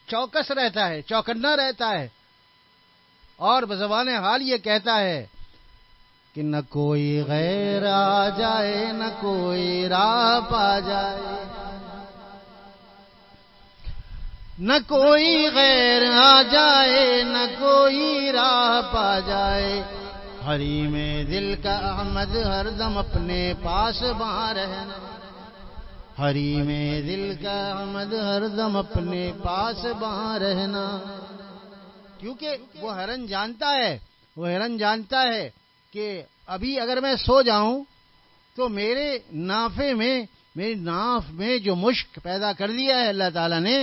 چوکس رہتا ہے، چوکنا رہتا ہے، اور بزبان حال یہ کہتا ہے کہ نہ کوئی غیر آ جائے، نہ کوئی راہ پا جائے، نہ کوئی غیر آ جائے نہ کوئی راہ پا جائے، حریم دل کا احمد ہر دم اپنے پاس باں رہنا، حریم دل کا احمد ہر دم اپنے پاس باں رہنا۔ کیونکہ وہ ہرن جانتا ہے کہ ابھی اگر میں سو جاؤں تو میرے نافے میں، میری ناف میں جو مشک پیدا کر دیا ہے اللہ تعالیٰ نے،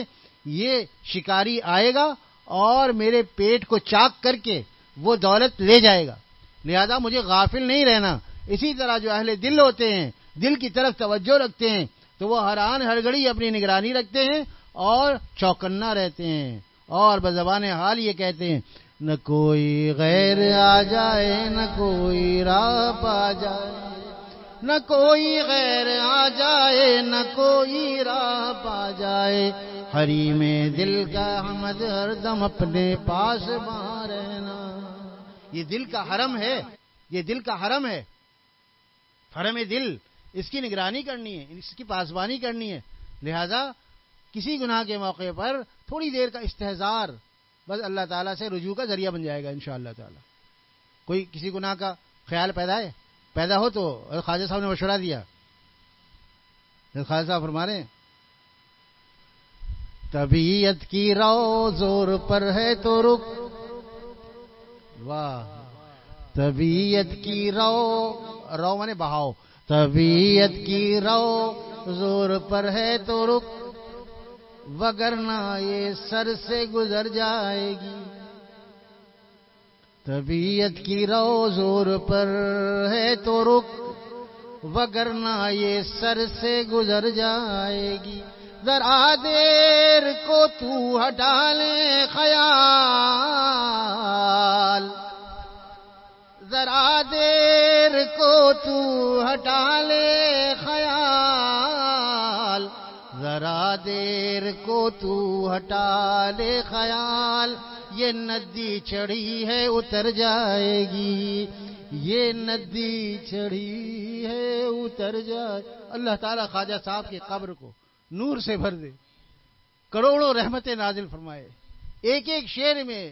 یہ شکاری آئے گا اور میرے پیٹ کو چاک کر کے وہ دولت لے جائے گا، لہذا مجھے غافل نہیں رہنا۔ اسی طرح جو اہل دل ہوتے ہیں، دل کی طرف توجہ رکھتے ہیں، تو وہ ہر آن ہر گھڑی اپنی نگرانی رکھتے ہیں اور چوکنا رہتے ہیں، اور بزبان حال یہ کہتے ہیں نہ کوئی غیر آ جائے نہ کوئی راہ پا جائے، نہ کوئی غیر آ جائے نہ کوئی راہ پا جائے، حریم دل کا احمد ہر دم اپنے پاس باں رہنا۔ یہ دل کا حرم ہے، یہ دل کا حرم ہے، حرم دل، اس کی نگرانی کرنی ہے، اس کی پاسبانی کرنی ہے، لہذا کسی گناہ کے موقع پر تھوڑی دیر کا استحضار بس اللہ تعالیٰ سے رجوع کا ذریعہ بن جائے گا انشاءاللہ تعالی۔ کوئی کسی گناہ کا خیال پیدا ہو تو خواجہ صاحب نے مشورہ دیا، خواجہ صاحب فرما رہے ہیں طبیعت کی رو زور پر ہے تو رک، واہ، طبیعت کی رو مانے بہاؤ، طبیعت کی رو زور پر ہے تو رک، وگرنہ یہ سر سے گزر جائے گی، طبیعت کی رو زور پر ہے تو رک، وگرنہ یہ سر سے گزر جائے گی، ذرا دیر کو تو ہٹا لے خیال، ذرا دیر کو تو ہٹا لے خیال، ذرا دیر کو تو ہٹا لے خیال، یہ ندی چڑھی ہے اتر جائے گی، یہ ندی چڑھی ہے اتر جائے۔ اللہ تعالیٰ خواجہ صاحب کی قبر کو نور سے بھر دے، کروڑوں رحمتیں نازل فرمائے، ایک ایک شعر میں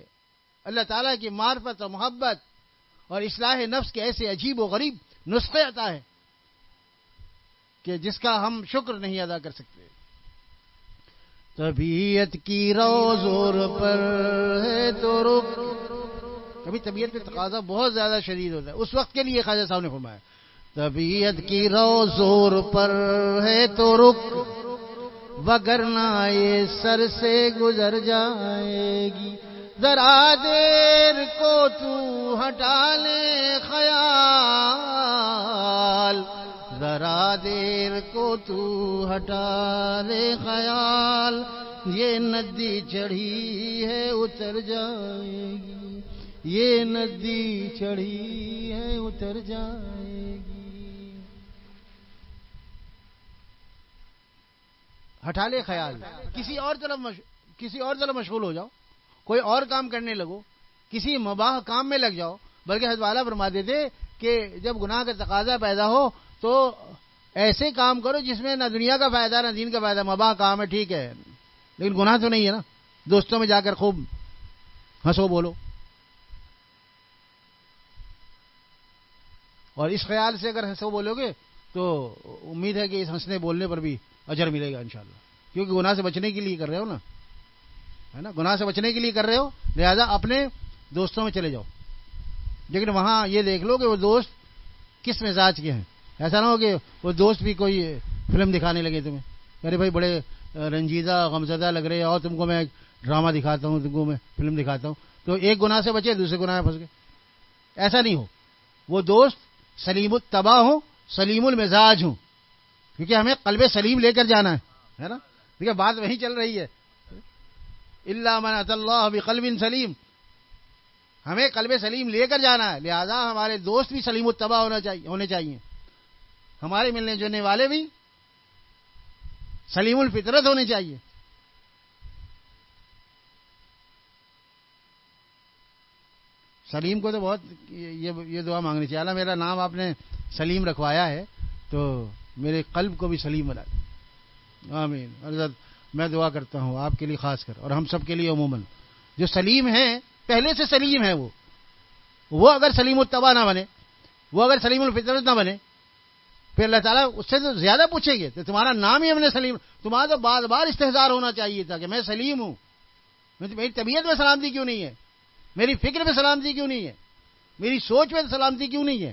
اللہ تعالیٰ کی معرفت و محبت اور اصلاح نفس کے ایسے عجیب و غریب نسخے عطا ہے کہ جس کا ہم شکر نہیں ادا کر سکتے۔ طبیعت کی رو زور پر ہے تو رک، کبھی طبیعت میں تقاضا بہت زیادہ شدید ہوتا ہے، اس وقت کے لیے خواجہ صاحب نے فرمایا طبیعت کی رو زور پر ہے تو رک، وگرنہ یہ سر سے گزر جائے گی، ذرا دیر کو تو ہٹا لے خیال، ذرا دیر کو تو ہٹا لے خیال، یہ ندی چڑھی ہے اتر جائے گی، یہ ندی چڑھی ہے اتر جائے گی۔ ہٹا لے خیال، کسی اور طرف مشغول ہو جاؤ، کوئی اور کام کرنے لگو، کسی مباح کام میں لگ جاؤ، بلکہ حضرت والا فرماتے تھے کہ جب گناہ کا تقاضا پیدا ہو تو ایسے کام کرو جس میں نہ دنیا کا فائدہ نہ دین کا فائدہ، مباح کام ہے ٹھیک ہے لیکن گناہ تو نہیں ہے نا، دوستوں میں جا کر خوب ہنسو بولو، اور اس خیال سے اگر ہنسو بولو گے تو امید ہے کہ اس ہنسنے بولنے پر بھی اجر ملے گا انشاءاللہ، کیونکہ گناہ سے بچنے کے لیے کر رہے ہو نا، ہے نا، گناہ سے بچنے کے لیے کر رہے ہو، لہذا اپنے دوستوں میں چلے جاؤ، لیکن وہاں یہ دیکھ لو کہ وہ دوست کس مزاج کے ہیں، ایسا نہ ہو کہ وہ دوست بھی کوئی فلم دکھانے لگے تمہیں، ارے بھائی بڑے رنجیدہ غمزدہ لگ رہے اور تم کو میں ڈرامہ دکھاتا ہوں، تم کو میں فلم دکھاتا ہوں، تو ایک گناہ سے بچے دوسرے گناہ میں پھنس گئے، ایسا نہیں ہو، وہ دوست سلیم الطبع ہوں، سلیم المزاج ہوں، کیونکہ ہمیں قلب سلیم لے کر جانا ہے نا، دیکھیں بات وہیں چل رہی ہے، الا من اتى اللہ بقلب سلیم، ہمیں قلب سلیم لے کر جانا ہے، لہذا ہمارے دوست بھی سلیم الطبع ہونے چاہیے، ہمارے ملنے جلنے والے بھی سلیم الفطرت ہونے چاہیے۔ سلیم کو تو بہت یہ دعا مانگنی چاہیے، اللہ میرا نام آپ نے سلیم رکھوایا ہے تو میرے قلب کو بھی سلیم بنا دے، آمین۔ حضرت میں دعا کرتا ہوں آپ کے لیے خاص کر اور ہم سب کے لیے عموماً، جو سلیم ہیں، پہلے سے سلیم ہیں، وہ اگر سلیم الطبع نہ بنے، وہ اگر سلیم الفطرت نہ بنے، پھر اللہ تعالیٰ اس سے تو زیادہ پوچھیں گے. تو تمہارا نام ہی ہم نے سلیم، تمہارا تو بار بار استحضار ہونا چاہیے تھا کہ میں سلیم ہوں. میری طبیعت میں سلامتی کیوں نہیں ہے؟ میری فکر میں سلامتی کیوں نہیں ہے؟ میری سوچ میں سلامتی کیوں نہیں ہے؟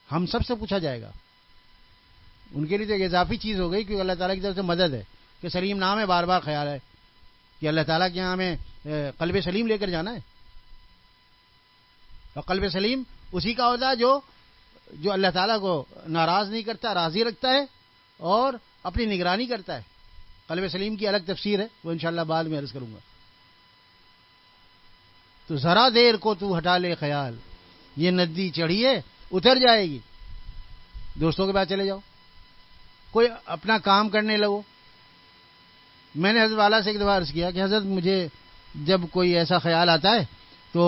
ہم سب سے پوچھا جائے گا. ان کے لیے تو ایک اضافی چیز ہو گئی کیونکہ اللہ تعالیٰ کی طرف سے مدد ہے کہ سلیم نام ہے، بار بار خیال ہے کہ اللہ تعالیٰ کے یہاں ہمیں قلب سلیم لے کر جانا ہے. اور قلب سلیم اسی کا ہوتا ہے جو اللہ تعالیٰ کو ناراض نہیں کرتا، راضی رکھتا ہے اور اپنی نگرانی کرتا ہے. قلب سلیم کی الگ تفسیر ہے، وہ انشاءاللہ بعد میں عرض کروں گا. تو ذرا دیر کو تو ہٹا لے خیال، یہ ندی چڑھی ہے اتر جائے گی. دوستوں کے پاس چلے جاؤ، کوئی اپنا کام کرنے لگو. میں نے حضرت والا سے ایک دفعہ عرض کیا کہ حضرت مجھے جب کوئی ایسا خیال آتا ہے تو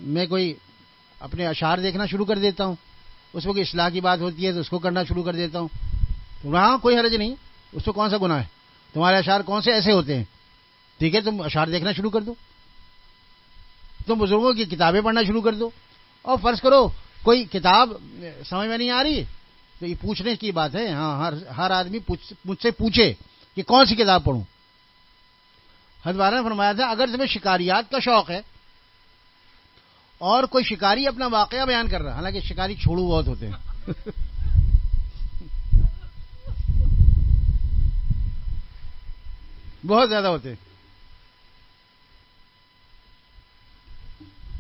میں کوئی اپنے اشعار دیکھنا شروع کر دیتا ہوں، اس میں کوئی اصلاح کی بات ہوتی ہے تو اس کو کرنا شروع کر دیتا ہوں. تو وہاں کوئی حرج نہیں، اس کو کون سا گناہ ہے؟ تمہارے اشعار کون سے ایسے ہوتے ہیں؟ ٹھیک ہے، تم اشعار دیکھنا شروع کر دو، تم بزرگوں کی کتابیں پڑھنا شروع کر دو. اور فرض کرو کوئی کتاب سمجھ میں نہیں آ رہی تو یہ پوچھنے کی بات ہے. ہاں، ہر آدمی مجھ سے پوچھے کہ کون سی کتاب پڑھوں. حضرت والا نے فرمایا تھا اگر تمہیں شکاریات کا شوق ہے اور کوئی شکاری اپنا واقعہ بیان کر رہا ہے، حالانکہ شکاری چھوڑو بہت ہوتے ہیں بہت زیادہ ہوتے ہیں.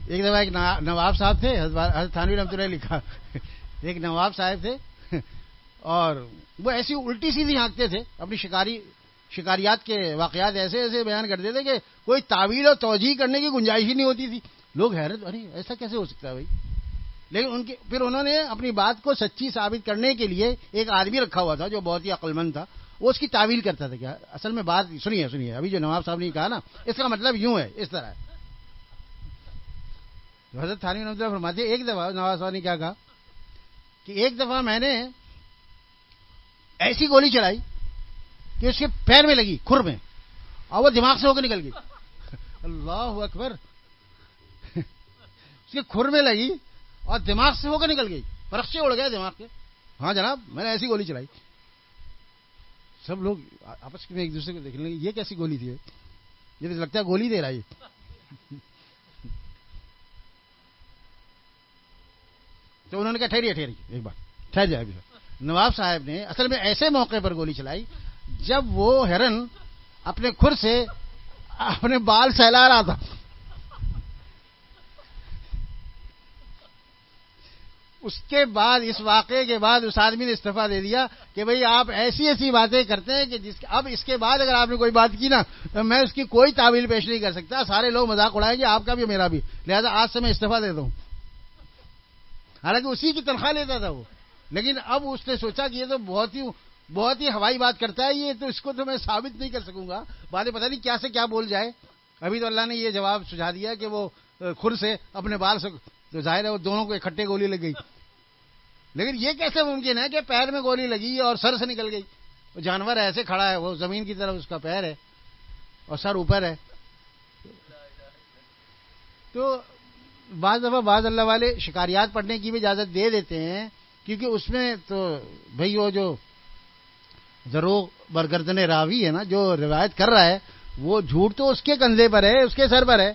ایک دفعہ ایک نواب صاحب تھے، حضرت تھانوی رحمۃ اللہ لکھا ایک نواب صاحب تھے اور وہ ایسی الٹی سیدھی ہانکتے تھے، اپنی شکاریات کے واقعات ایسے ایسے بیان کرتے تھے کہ کوئی تعویل اور توجیہ کرنے کی گنجائش ہی نہیں ہوتی تھی. لوگ حیرت، ارے ایسا کیسے ہو سکتا ہے بھائی؟ لیکن پھر انہوں نے اپنی بات کو سچی ثابت کرنے کے لیے ایک آدمی رکھا ہوا تھا جو بہت ہی عقل مند تھا. وہ اس کی تعویل کرتا تھا کہ اصل میں بات سنیے ابھی جو نواب صاحب نے کہا نا، اس کا مطلب یوں ہے، اس طرح ہے. حضرت تھانوی رحمۃ اللہ فرماتے ایک دفعہ نواب صاحب نے کیا کہا کہ ایک دفعہ میں نے ایسی گولی چلائی کہ اس کے پیر میں لگی، کھر میں، اور وہ دماغ سے ہو کے نکل گئی. اللہ اکبر! اس کے کھر میں لگی اور دماغ سے ہو کے نکل گئی، پرخچے اڑ گئے دماغ کے. ہاں جناب، میں نے ایسی گولی چلائی. سب لوگ آپس میں ایک دوسرے کو دیکھنے لگے، یہ کیسی گولی تھی؟ یہ تو لگتا ہے گولی دے رہا ہے. تو انہوں نے کہا ٹھہریے ایک بار، ٹھہر جائے. نواب صاحب نے اصل میں ایسے موقع پر گولی چلائی جب وہ ہرن اپنے کھر سے اپنے بال سہلا رہا تھا. اس کے بعد، اس واقعے کے بعد اس آدمی نے استعفیٰ دے دیا کہ بھئی آپ ایسی باتیں کرتے ہیں کہ اب اس کے بعد اگر آپ نے کوئی بات کی نا تو میں اس کی کوئی تعویل پیش نہیں کر سکتا، سارے لوگ مذاق اڑائیں گے، آپ کا بھی میرا بھی، لہذا آج سے میں استعفیٰ دیتا ہوں. حالانکہ اسی کی تنخواہ لیتا تھا وہ، لیکن اب اس نے سوچا کہ یہ تو بہت ہی ہوائی بات کرتا ہے یہ، تو اس کو تو میں ثابت نہیں کر سکوں گا، باتیں پتہ نہیں کیا سے کیا بول جائے. ابھی تو اللہ نے یہ جواب سجھا دیا کہ وہ خود سے اپنے بال سے، تو ظاہر ہے وہ دونوں کو اکٹھے گولی لگ گئی. لیکن یہ کیسے ممکن ہے کہ پیر میں گولی لگی اور سر سے نکل گئی؟ وہ جانور ایسے کھڑا ہے، وہ زمین کی طرف اس کا پیر ہے اور سر اوپر ہے. تو بعض دفعہ بعض اللہ والے شکاریات پڑھنے کی بھی اجازت دے دیتے ہیں، کیونکہ اس میں تو بھئی وہ جو ضرور برگردن راوی ہے نا، جو روایت کر رہا ہے، وہ جھوٹ تو اس کے کندھے پر ہے، اس کے سر پر ہے.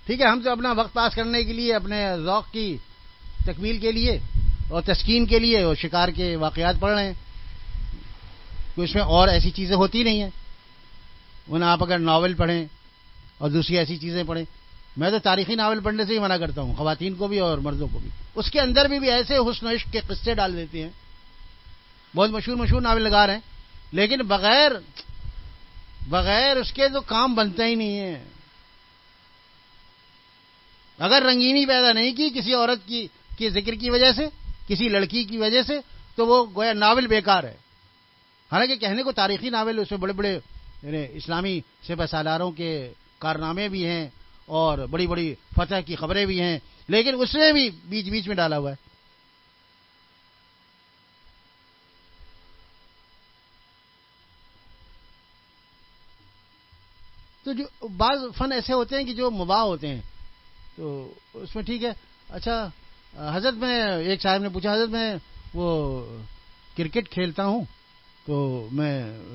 ٹھیک ہے، ہم تو اپنا وقت پاس کرنے کے لیے، اپنے ذوق کی تکمیل کے لیے اور تسکین کے لیے اور شکار کے واقعات پڑھ رہے ہیں. تو اس میں اور ایسی چیزیں ہوتی نہیں ہیں. انہیں آپ اگر ناول پڑھیں اور دوسری ایسی چیزیں پڑھیں، میں تو تاریخی ناول پڑھنے سے ہی منع کرتا ہوں، خواتین کو بھی اور مردوں کو بھی. اس کے اندر بھی ایسے حسن و عشق کے قصے ڈال دیتے ہیں، بہت مشہور ناول نگار ہیں، لیکن بغیر اس کے تو کام بنتا ہی نہیں ہے. اگر رنگینی پیدا نہیں کی کسی عورت کی ذکر کی وجہ سے، کسی لڑکی کی وجہ سے، تو وہ گویا ناول بیکار ہے. حالانکہ کہنے کو تاریخی ناول، اس میں بڑے بڑے اسلامی سپہ سالاروں کے کارنامے بھی ہیں اور بڑی بڑی فتح کی خبریں بھی ہیں، لیکن اس نے بھی بیچ میں ڈالا ہوا ہے. جو بعض فن ایسے ہوتے ہیں کہ جو مباح ہوتے ہیں تو اس میں ٹھیک ہے. اچھا حضرت میں ایک صاحب نے پوچھا حضرت میں وہ کرکٹ کھیلتا ہوں تو میں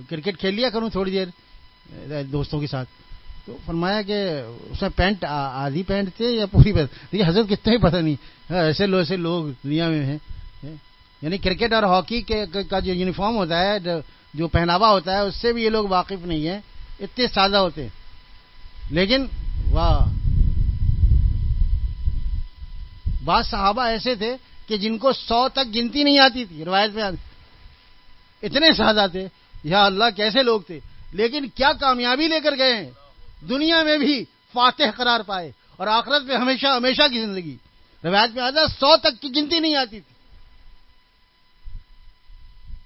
کرکٹ کھیل لیا کروں تھوڑی دیر دوستوں کے ساتھ. تو فرمایا کہ اس میں پینٹ آدھی پینٹ تھے یا پوری پینٹ. دیکھیے حضرت کتنا ہی پتہ نہیں ایسے لوگ دنیا میں ہیں. یعنی کرکٹ اور ہاکی کا جو یونیفارم ہوتا ہے جو پہناوا ہوتا ہے اس سے بھی یہ لوگ واقف نہیں ہیں. اتنے سادہ ہوتے ہیں لیکن واہ بعض صحابہ ایسے تھے کہ جن کو 100 تک گنتی نہیں آتی تھی. روایت میں اتنے سادہ تھے. یا اللہ کیسے لوگ تھے لیکن کیا کامیابی لے کر گئے ہیں. دنیا میں بھی فاتح قرار پائے اور آخرت میں ہمیشہ ہمیشہ کی زندگی. روایت میں آتا 100 تک کی گنتی نہیں آتی تھی.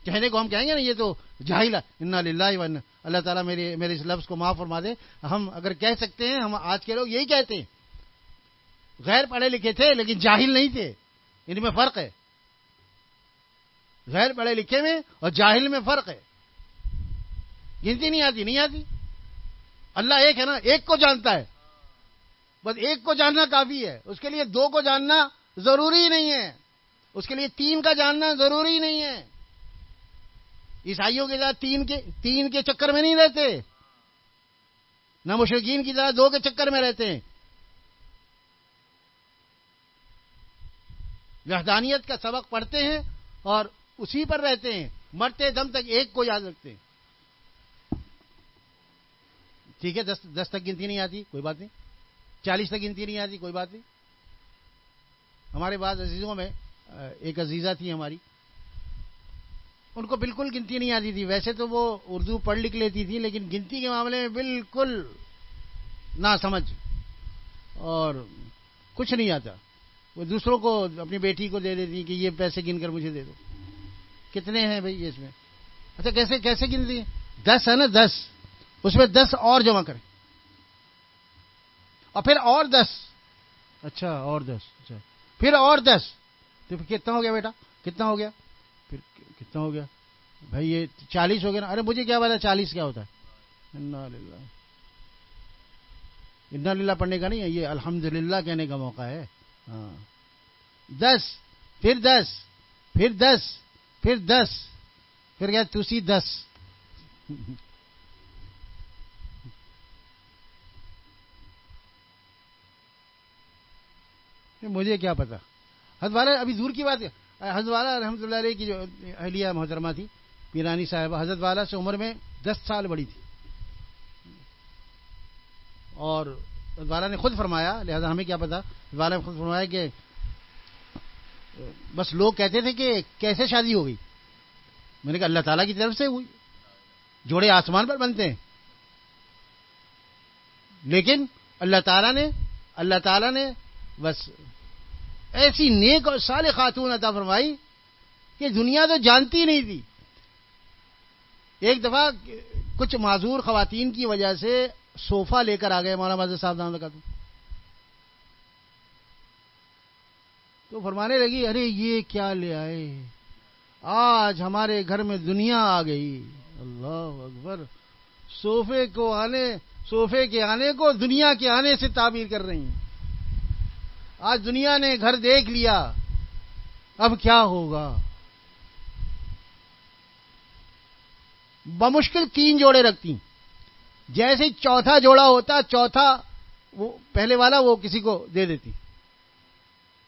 کہنے کو ہم کہیں گے نا یہ تو جاہل ہے. انا للہ و انا. اللہ تعالیٰ میرے اس لفظ کو معاف فرما دے. ہم اگر کہہ سکتے ہیں ہم آج کے لوگ یہی کہتے ہیں. غیر پڑھے لکھے تھے لیکن جاہل نہیں تھے. ان میں فرق ہے. غیر پڑھے لکھے میں اور جاہل میں فرق ہے. گنتی نہیں آتی. اللہ ایک ہے نا, ایک کو جانتا ہے. بس ایک کو جاننا کافی ہے. اس کے لیے 2 کو جاننا ضروری نہیں ہے. اس کے لیے 3 کا جاننا ضروری نہیں ہے. عیسائیوں کی طرح 3 کے چکر میں نہیں رہتے, نہ مشرکین کی طرح 2 کے چکر میں رہتے ہیں. وحدانیت کا سبق پڑھتے ہیں اور اسی پر رہتے ہیں. مرتے دم تک ایک کو یاد رکھتے ہیں. ٹھیک ہے 10 تک گنتی نہیں آتی کوئی بات نہیں. 40 تک گنتی نہیں آتی کوئی بات نہیں. ہمارے بعض عزیزوں میں ایک عزیزہ تھی ہماری, ان کو بالکل گنتی نہیں آتی تھی. ویسے تو وہ اردو پڑھ لکھ لیتی تھی لیکن گنتی کے معاملے میں بالکل نہ سمجھ اور کچھ نہیں آتا. وہ دوسروں کو اپنی بیٹی کو دے دیتی کہ یہ پیسے گن کر مجھے دے دو. کتنے ہیں بھئی اس میں؟ اچھا کیسے گنتی ہیں؟ 10 ہے نا 10, اس میں 10 اور جمع کریں اور پھر اور 10. اچھا اور 10, اچھا پھر اور 10. تو پھر کتنا ہو گیا بیٹا, کتنا ہو گیا, پھر کتنا ہو گیا بھائی یہ 40 ہو گیا نا. ارے مجھے کیا پتا 40 کیا ہوتا ہے. انا للہ پڑھنے کا نہیں ہے, یہ الحمدللہ کہنے کا موقع ہے. ہاں 10 پھر 10 پھر 10 پھر 10 پھر کیا تسی 10. مجھے کیا پتا. حضرت والا ابھی دور کی بات ہے. حضرت والا رحمۃ اللہ علیہ کی جو اہلیہ محترمہ تھی پیرانی صاحبہ, حضرت والا سے عمر میں 10 سال بڑی تھی. اور حضرت والا نے خود فرمایا, لہذا ہمیں کیا پتا, حضرت والا نے خود فرمایا کہ بس لوگ کہتے تھے کہ کیسے شادی ہو گئی. میں نے کہا اللہ تعالیٰ کی طرف سے ہوئی. جوڑے آسمان پر بنتے ہیں لیکن اللہ تعالیٰ نے بس ایسی نیک اور صالح خاتون عطا فرمائی کہ دنیا تو جانتی نہیں تھی. ایک دفعہ کچھ معذور خواتین کی وجہ سے صوفہ لے کر آ گئے مولانا معزز صاحب نام لگا تو فرمانے لگی ارے یہ کیا لے آئے, آج ہمارے گھر میں دنیا آ گئی. اللہ اکبر. صوفے کے آنے کو دنیا کے آنے سے تعبیر کر رہی ہیں. آج دنیا نے گھر دیکھ لیا, اب کیا ہوگا. بمشکل 3 جوڑے رکھتی, جیسے چوتھا جوڑا ہوتا چوتھا وہ پہلے والا وہ کسی کو دے دیتی,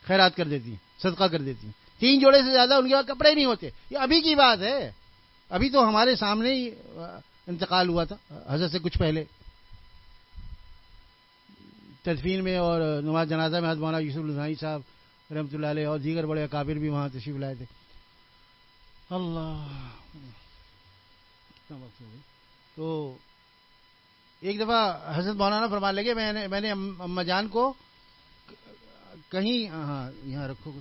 خیرات کر دیتی, صدقہ کر دیتی. 3 جوڑے سے زیادہ ان کے پاس کپڑے نہیں ہوتے. یہ ابھی کی بات ہے, ابھی تو ہمارے سامنے ہی انتقال ہوا تھا حضرت سے کچھ پہلے. تدفین میں اور نماز جنازہ میں حضرت مولانا یوسف الزائی صاحب رحمۃ اللہ علیہ اور دیگر بڑے اکابر بھی وہاں تشریف لائے تھے. اللہ کتنا وقت ہو گئی. تو ایک دفعہ حضرت مولانا فرمانے لگے میں نے اماں جان کو کہیں, ہاں یہاں رکھو,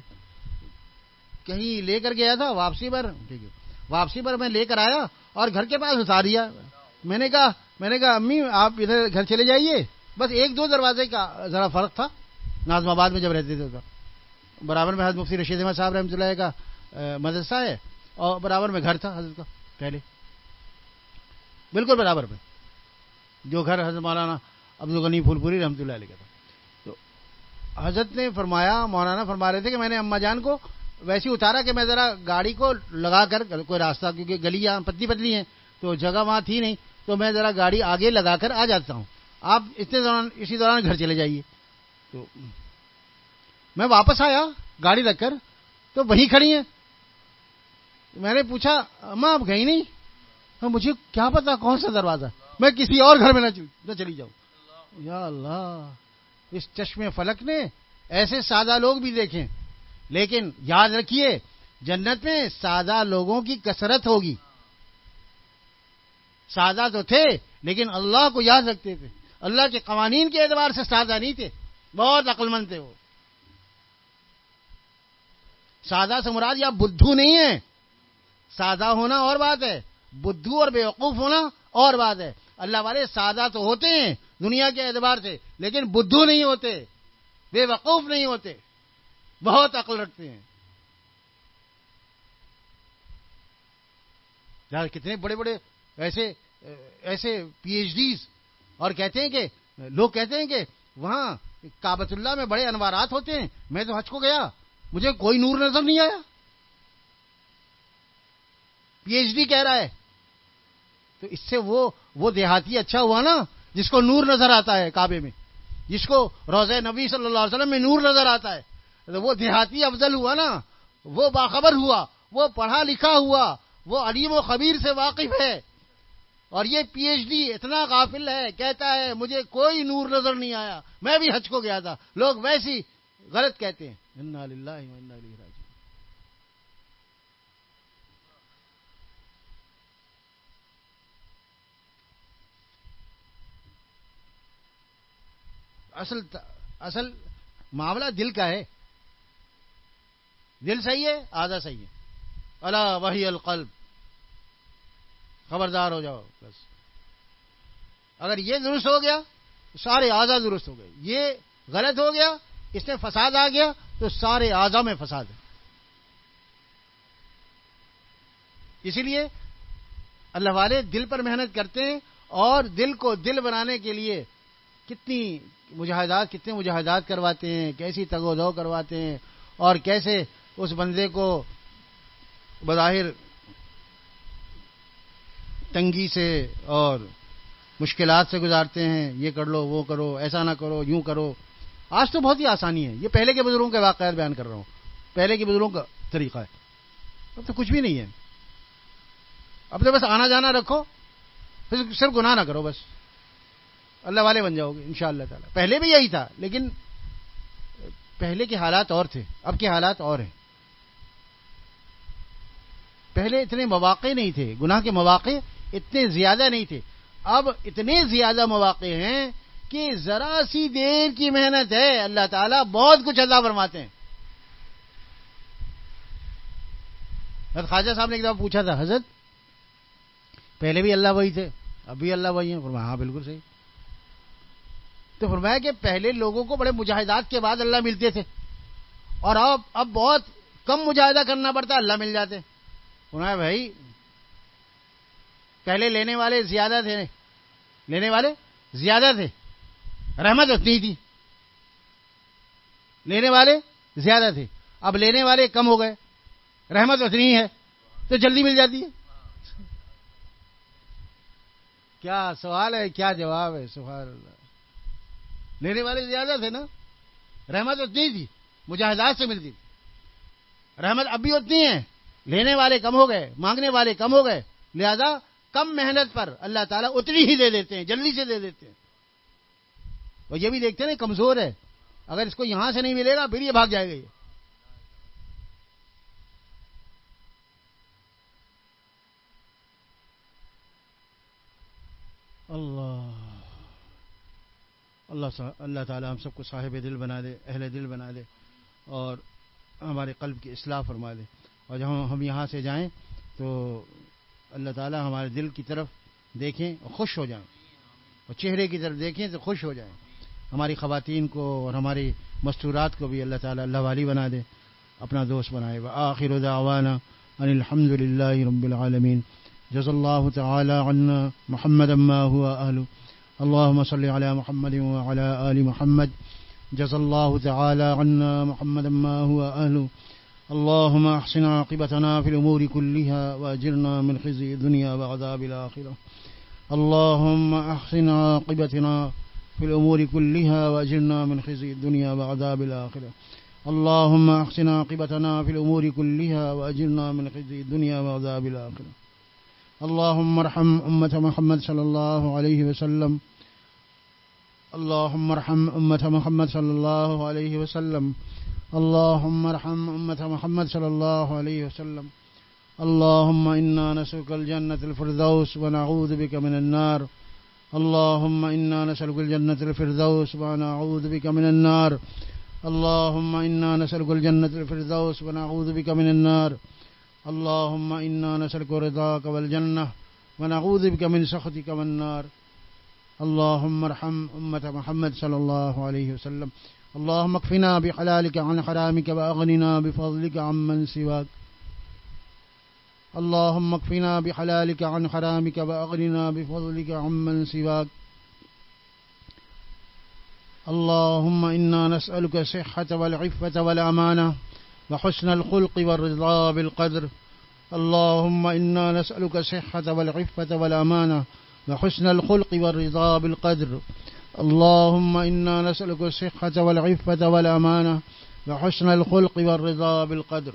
کہیں لے کر گیا تھا واپسی پر. ٹھیک ہے, واپسی پر میں لے کر آیا اور گھر کے پاس اتار دیا. میں نے کہا امی آپ ادھر گھر چلے جائیے. بس 1-2 دروازے کا ذرا فرق تھا. ناظم آباد میں جب رہتے تھے تو برابر میں حضرت مفتی رشید احمد صاحب رحمۃ اللہ کا مدرسہ ہے اور برابر میں گھر تھا حضرت کا پہلے, بالکل برابر میں. جو گھر حضرت مولانا عبدالغنی پھولپوری رحمۃ اللہ علیہ کا تھا. تو حضرت نے فرمایا، مولانا فرما رہے تھے کہ میں نے اماں جان کو ویسے اتارا کہ میں ذرا گاڑی کو لگا کر کوئی راستہ، کیونکہ گلیاں پتلی پتلی ہیں تو جگہ وہاں تھی نہیں، تو میں ذرا گاڑی آگے لگا کر آ جاتا ہوں، آپ اسی دوران گھر چلے جائیے. تو میں واپس آیا گاڑی رکھ کر، تو وہیں کھڑی ہیں. میں نے پوچھا اماں آپ گئی نہیں؟ مجھے کیا پتا کون سا دروازہ، میں کسی اور گھر میں نہ چلی جاؤں. یا اللہ، اس چشم فلک نے ایسے سادہ لوگ بھی دیکھیں. لیکن یاد رکھیے جنت میں سادہ لوگوں کی کثرت ہوگی. سادہ تو تھے لیکن اللہ کو یاد رکھتے تھے، اللہ کے قوانین کے اعتبار سے سادہ نہیں تھے، بہت عقل مند تھے وہ. سادہ سے مراد یا بدھو نہیں ہے، سادہ ہونا اور بات ہے، بدھو اور بیوقوف ہونا اور بات ہے. اللہ والے سادہ تو ہوتے ہیں دنیا کے اعتبار سے، لیکن بدھو نہیں ہوتے، بے وقوف نہیں ہوتے، بہت عقل رکھتے ہیں. یار کتنے بڑے بڑے ایسے پی ایچ ڈیز، اور کہتے ہیں کہ لوگ کہتے ہیں کہ وہاں کعبۃ اللہ میں بڑے انوارات ہوتے ہیں. میں تو حج کو گیا، مجھے کوئی نور نظر نہیں آیا. پی ایچ ڈی کہہ رہا ہے. تو اس سے وہ دیہاتی اچھا ہوا نا جس کو نور نظر آتا ہے کعبے میں، جس کو روضہ نبی صلی اللہ علیہ وسلم میں نور نظر آتا ہے. تو وہ دیہاتی افضل ہوا نا، وہ باخبر ہوا، وہ پڑھا لکھا ہوا، وہ علیم و خبیر سے واقف ہے. اور یہ پی ایچ ڈی اتنا غافل ہے، کہتا ہے مجھے کوئی نور نظر نہیں آیا. میں بھی حج کو گیا تھا، لوگ ویسی غلط کہتے ہیں. انا للہ و انا الیہ راجعون. اصل معاملہ دل کا ہے. دل صحیح ہے، اعضاء صحیح ہے. الا وہی القلب، خبردار ہو جاؤ بس. اگر یہ درست ہو گیا تو سارے اعضاء درست ہو گئے. یہ غلط ہو گیا، اس میں فساد آ گیا تو سارے اعضاء میں فساد ہے. اسی لیے اللہ والے دل پر محنت کرتے ہیں، اور دل کو دل بنانے کے لیے کتنے مجاہدات کرواتے ہیں، کیسی تگ و دو کرواتے ہیں، اور کیسے اس بندے کو بظاہر تنگی سے اور مشکلات سے گزارتے ہیں. یہ کر لو، وہ کرو، ایسا نہ کرو، یوں کرو. آج تو بہت ہی آسانی ہے. یہ پہلے کے بزرگوں کے واقعات بیان کر رہا ہوں، پہلے کے بزرگوں کا طریقہ ہے. اب تو کچھ بھی نہیں ہے. اب تو بس آنا جانا رکھو، پھر صرف گناہ نہ کرو، بس اللہ والے بن جاؤ گے انشاءاللہ تعالی. پہلے بھی یہی تھا، لیکن پہلے کے حالات اور تھے، اب کے حالات اور ہیں. پہلے اتنے مواقع نہیں تھے، گناہ کے مواقع اتنے زیادہ نہیں تھے. اب اتنے زیادہ مواقع ہیں کہ ذرا سی دیر کی محنت ہے، اللہ تعالیٰ بہت کچھ عطا فرماتے ہیں. حضرت خواجہ صاحب نے ایک دفعہ پوچھا تھا، حضرت پہلے بھی اللہ وہی تھے، اب بھی اللہ وہی ہیں؟ فرمایا ہاں بالکل صحیح. تو فرمایا کہ پہلے لوگوں کو بڑے مجاہدات کے بعد اللہ ملتے تھے، اور اب بہت کم مجاہدہ کرنا پڑتا، اللہ مل جاتے. فرمایا بھائی پہلے لینے والے زیادہ تھے، رحمت اتنی تھی، لینے والے زیادہ تھے. اب لینے والے کم ہو گئے، رحمت اتنی ہے تو جلدی مل جاتی ہے. کیا سوال ہے، کیا جواب ہے، سبحان اللہ. لینے والے زیادہ تھے نا، رحمت اتنی تھی، مجاہدات سے ملتی تھی. رحمت اب بھی اتنی ہے، لینے والے کم ہو گئے، مانگنے والے کم ہو گئے، لہذا کم محنت پر اللہ تعالیٰ اتنی ہی دے دیتے ہیں، جلدی سے دے دیتے ہیں. اور یہ بھی دیکھتے ہیں نا کمزور ہے، اگر اس کو یہاں سے نہیں ملے گا پھر یہ بھاگ جائے گا. یہ اللہ تعالیٰ ہم سب کو صاحب دل بنا دے، اہل دل بنا دے، اور ہمارے قلب کی اصلاح فرما دے. اور جب ہم یہاں سے جائیں تو اللہ تعالیٰ ہمارے دل کی طرف دیکھیں اور خوش ہو جائیں، اور چہرے کی طرف دیکھیں تو خوش ہو جائیں. ہماری خواتین کو اور ہماری مستورات کو بھی اللہ تعالیٰ اللہ والی بنا دے، اپنا دوست بنائے. وآخر دعوانا ان الحمد للہ رب العالمین. جزا اللہ تعالی عنا محمد ما هو اہلہ اللهم صل على محمد وعلى آل محمد. جزا الله تعالى عنا محمدا ما هو أهله. اللهم أحسن عاقبتنا في الأمور كلها وأجرنا من خزي الدنيا وعذاب الآخرة. اللهم أحسن عاقبتنا في الأمور كلها وأجرنا من خزي الدنيا وعذاب الآخرة. اللهم أحسن عاقبتنا في الأمور كلها وأجرنا من خزي الدنيا وعذاب الآخرة. اللهم ارحم أمة محمد صلى الله عليه وسلم. اللهم ارحم أمة محمد صلى الله عليه وسلم. اللهم ارحم أمة محمد صلى الله عليه وسلم. اللهم إنا نسألك الجنة الفردوس ونعوذ بك من النار. اللهم إنا نسألك الجنة الفردوس ونعوذ بك من النار. اللهم إنا نسألك الجنة الفردوس ونعوذ بك من النار. اللهم إنا نسألك رضاك والجنة ونعوذ بك من سخطك والنار. اللهم ارحم أمة محمد صلى الله عليه وسلم. اللهم اكفنا بحلالك عن حرامك وأغننا بفضلك عمن سواك. اللهم اكفنا بحلالك عن حرامك وأغننا بفضلك عمن سواك. اللهم إنا نسألك الصحة والعفة والأمانة وحسن الخلق والرضا بالقدر. اللهم إنا نسألك الصحة والعفة والأمانة وحسن الخلق والرضا بالقدر. اللهم إنا نسألك الصحة والعفة والأمانة وحسن الخلق والرضا بالقدر.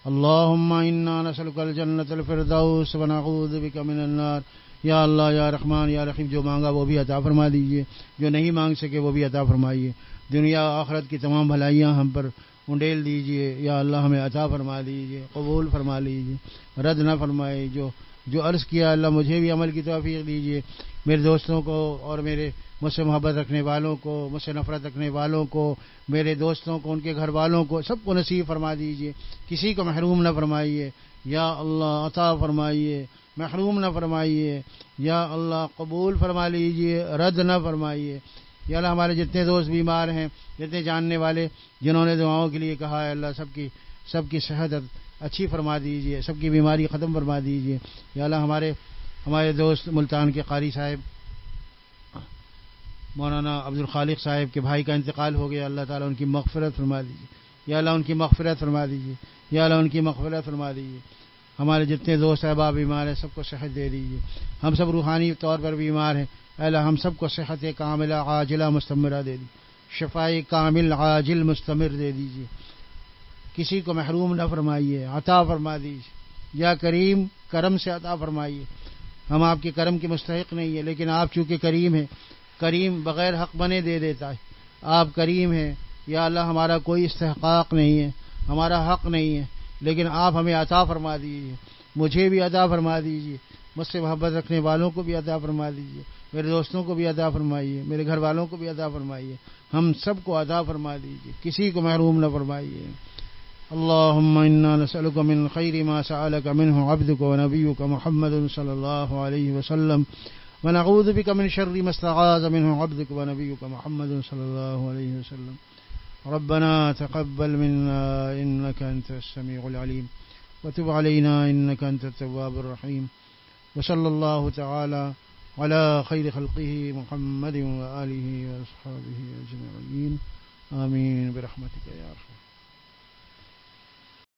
اللهم إنا نسألك الجنة الفردوس ونعوذ بك من النار. یا اللہ یا رحمان یا رحیم، جو مانگا وہ بھی عطا فرما دیجیے، جو نہیں مانگ سکے وہ بھی عطا فرمائیے. دنیا آخرت کی تمام بھلائیاں ہم پر انڈیل دیجیے. یا اللہ ہمیں عطا فرما دیجیے، قبول فرما لیجیے، رد نہ فرمائے. جو عرض کیا اللہ مجھے بھی عمل کی توفیق دیجیے، میرے دوستوں کو اور میرے مجھ سے محبت رکھنے والوں کو، مجھ سے نفرت رکھنے والوں کو، میرے دوستوں کو، ان کے گھر والوں کو، سب کو نصیب فرما دیجیے. کسی کو محروم نہ فرمائیے. یا اللہ عطا فرمائیے، محروم نہ فرمائیے. یا اللہ قبول فرما لیجیے، رد نہ فرمائیے. یا اللہ ہمارے جتنے دوست بیمار ہیں، جتنے جاننے والے جنہوں نے دعاؤں کے لیے کہا ہے، اللہ سب کی صحت اچھی فرما دیجیے، سب کی بیماری ختم فرما دیجیے. یا اللہ ہمارے دوست ملتان کے قاری صاحب مولانا عبدالخالق صاحب کے بھائی کا انتقال ہو گیا، اللہ تعالیٰ ان کی مغفرت فرما دیجیے. یا اللہ ان کی مغفرت فرما دیجیے. یا اللہ ان کی مغفرت فرما دیجیے. ہمارے جتنے دوست احباب بیمار ہیں سب کو صحت دے دیجیے. ہم سب روحانی طور پر بیمار ہیں، اے اللہ ہم سب کو صحت کاملہ عاجلہ مستمرہ دے دیجیے، شفائے کامل عاجل مستمر دے دیجیے. کسی کو محروم نہ فرمائیے، عطا فرما دیجیے. یا کریم کرم سے عطا فرمائیے. ہم آپ کے کرم کے مستحق نہیں ہیں، لیکن آپ چونکہ کریم ہیں، کریم بغیر حق بنے دے دیتا ہے. آپ کریم ہیں. یا اللہ ہمارا کوئی استحقاق نہیں ہے، ہمارا حق نہیں ہے، لیکن آپ ہمیں عطا فرما دیجیے. مجھے بھی عطا فرما دیجیے، مجھ سے محبت رکھنے والوں کو بھی عطا فرما دیجیے، میرے دوستوں کو بھی عطا فرمائیے، میرے گھر والوں کو بھی عطا فرمائیے. ہم سب کو عطا فرما دیجیے، کسی کو محروم نہ فرمائیے. اللهم إنا نسألك من خير ما سألك منه عبدك ونبيك محمد صلى الله عليه وسلم، ونعوذ بك من شر ما استعاذ منه عبدك ونبيك محمد صلى الله عليه وسلم. ربنا تقبل منا إنك أنت السميع العليم، وتب علينا إنك أنت التواب الرحيم. وصلى الله تعالى على خير خلقه محمد وآله وأصحابه أجمعين. آمين برحمتك يا أرحم.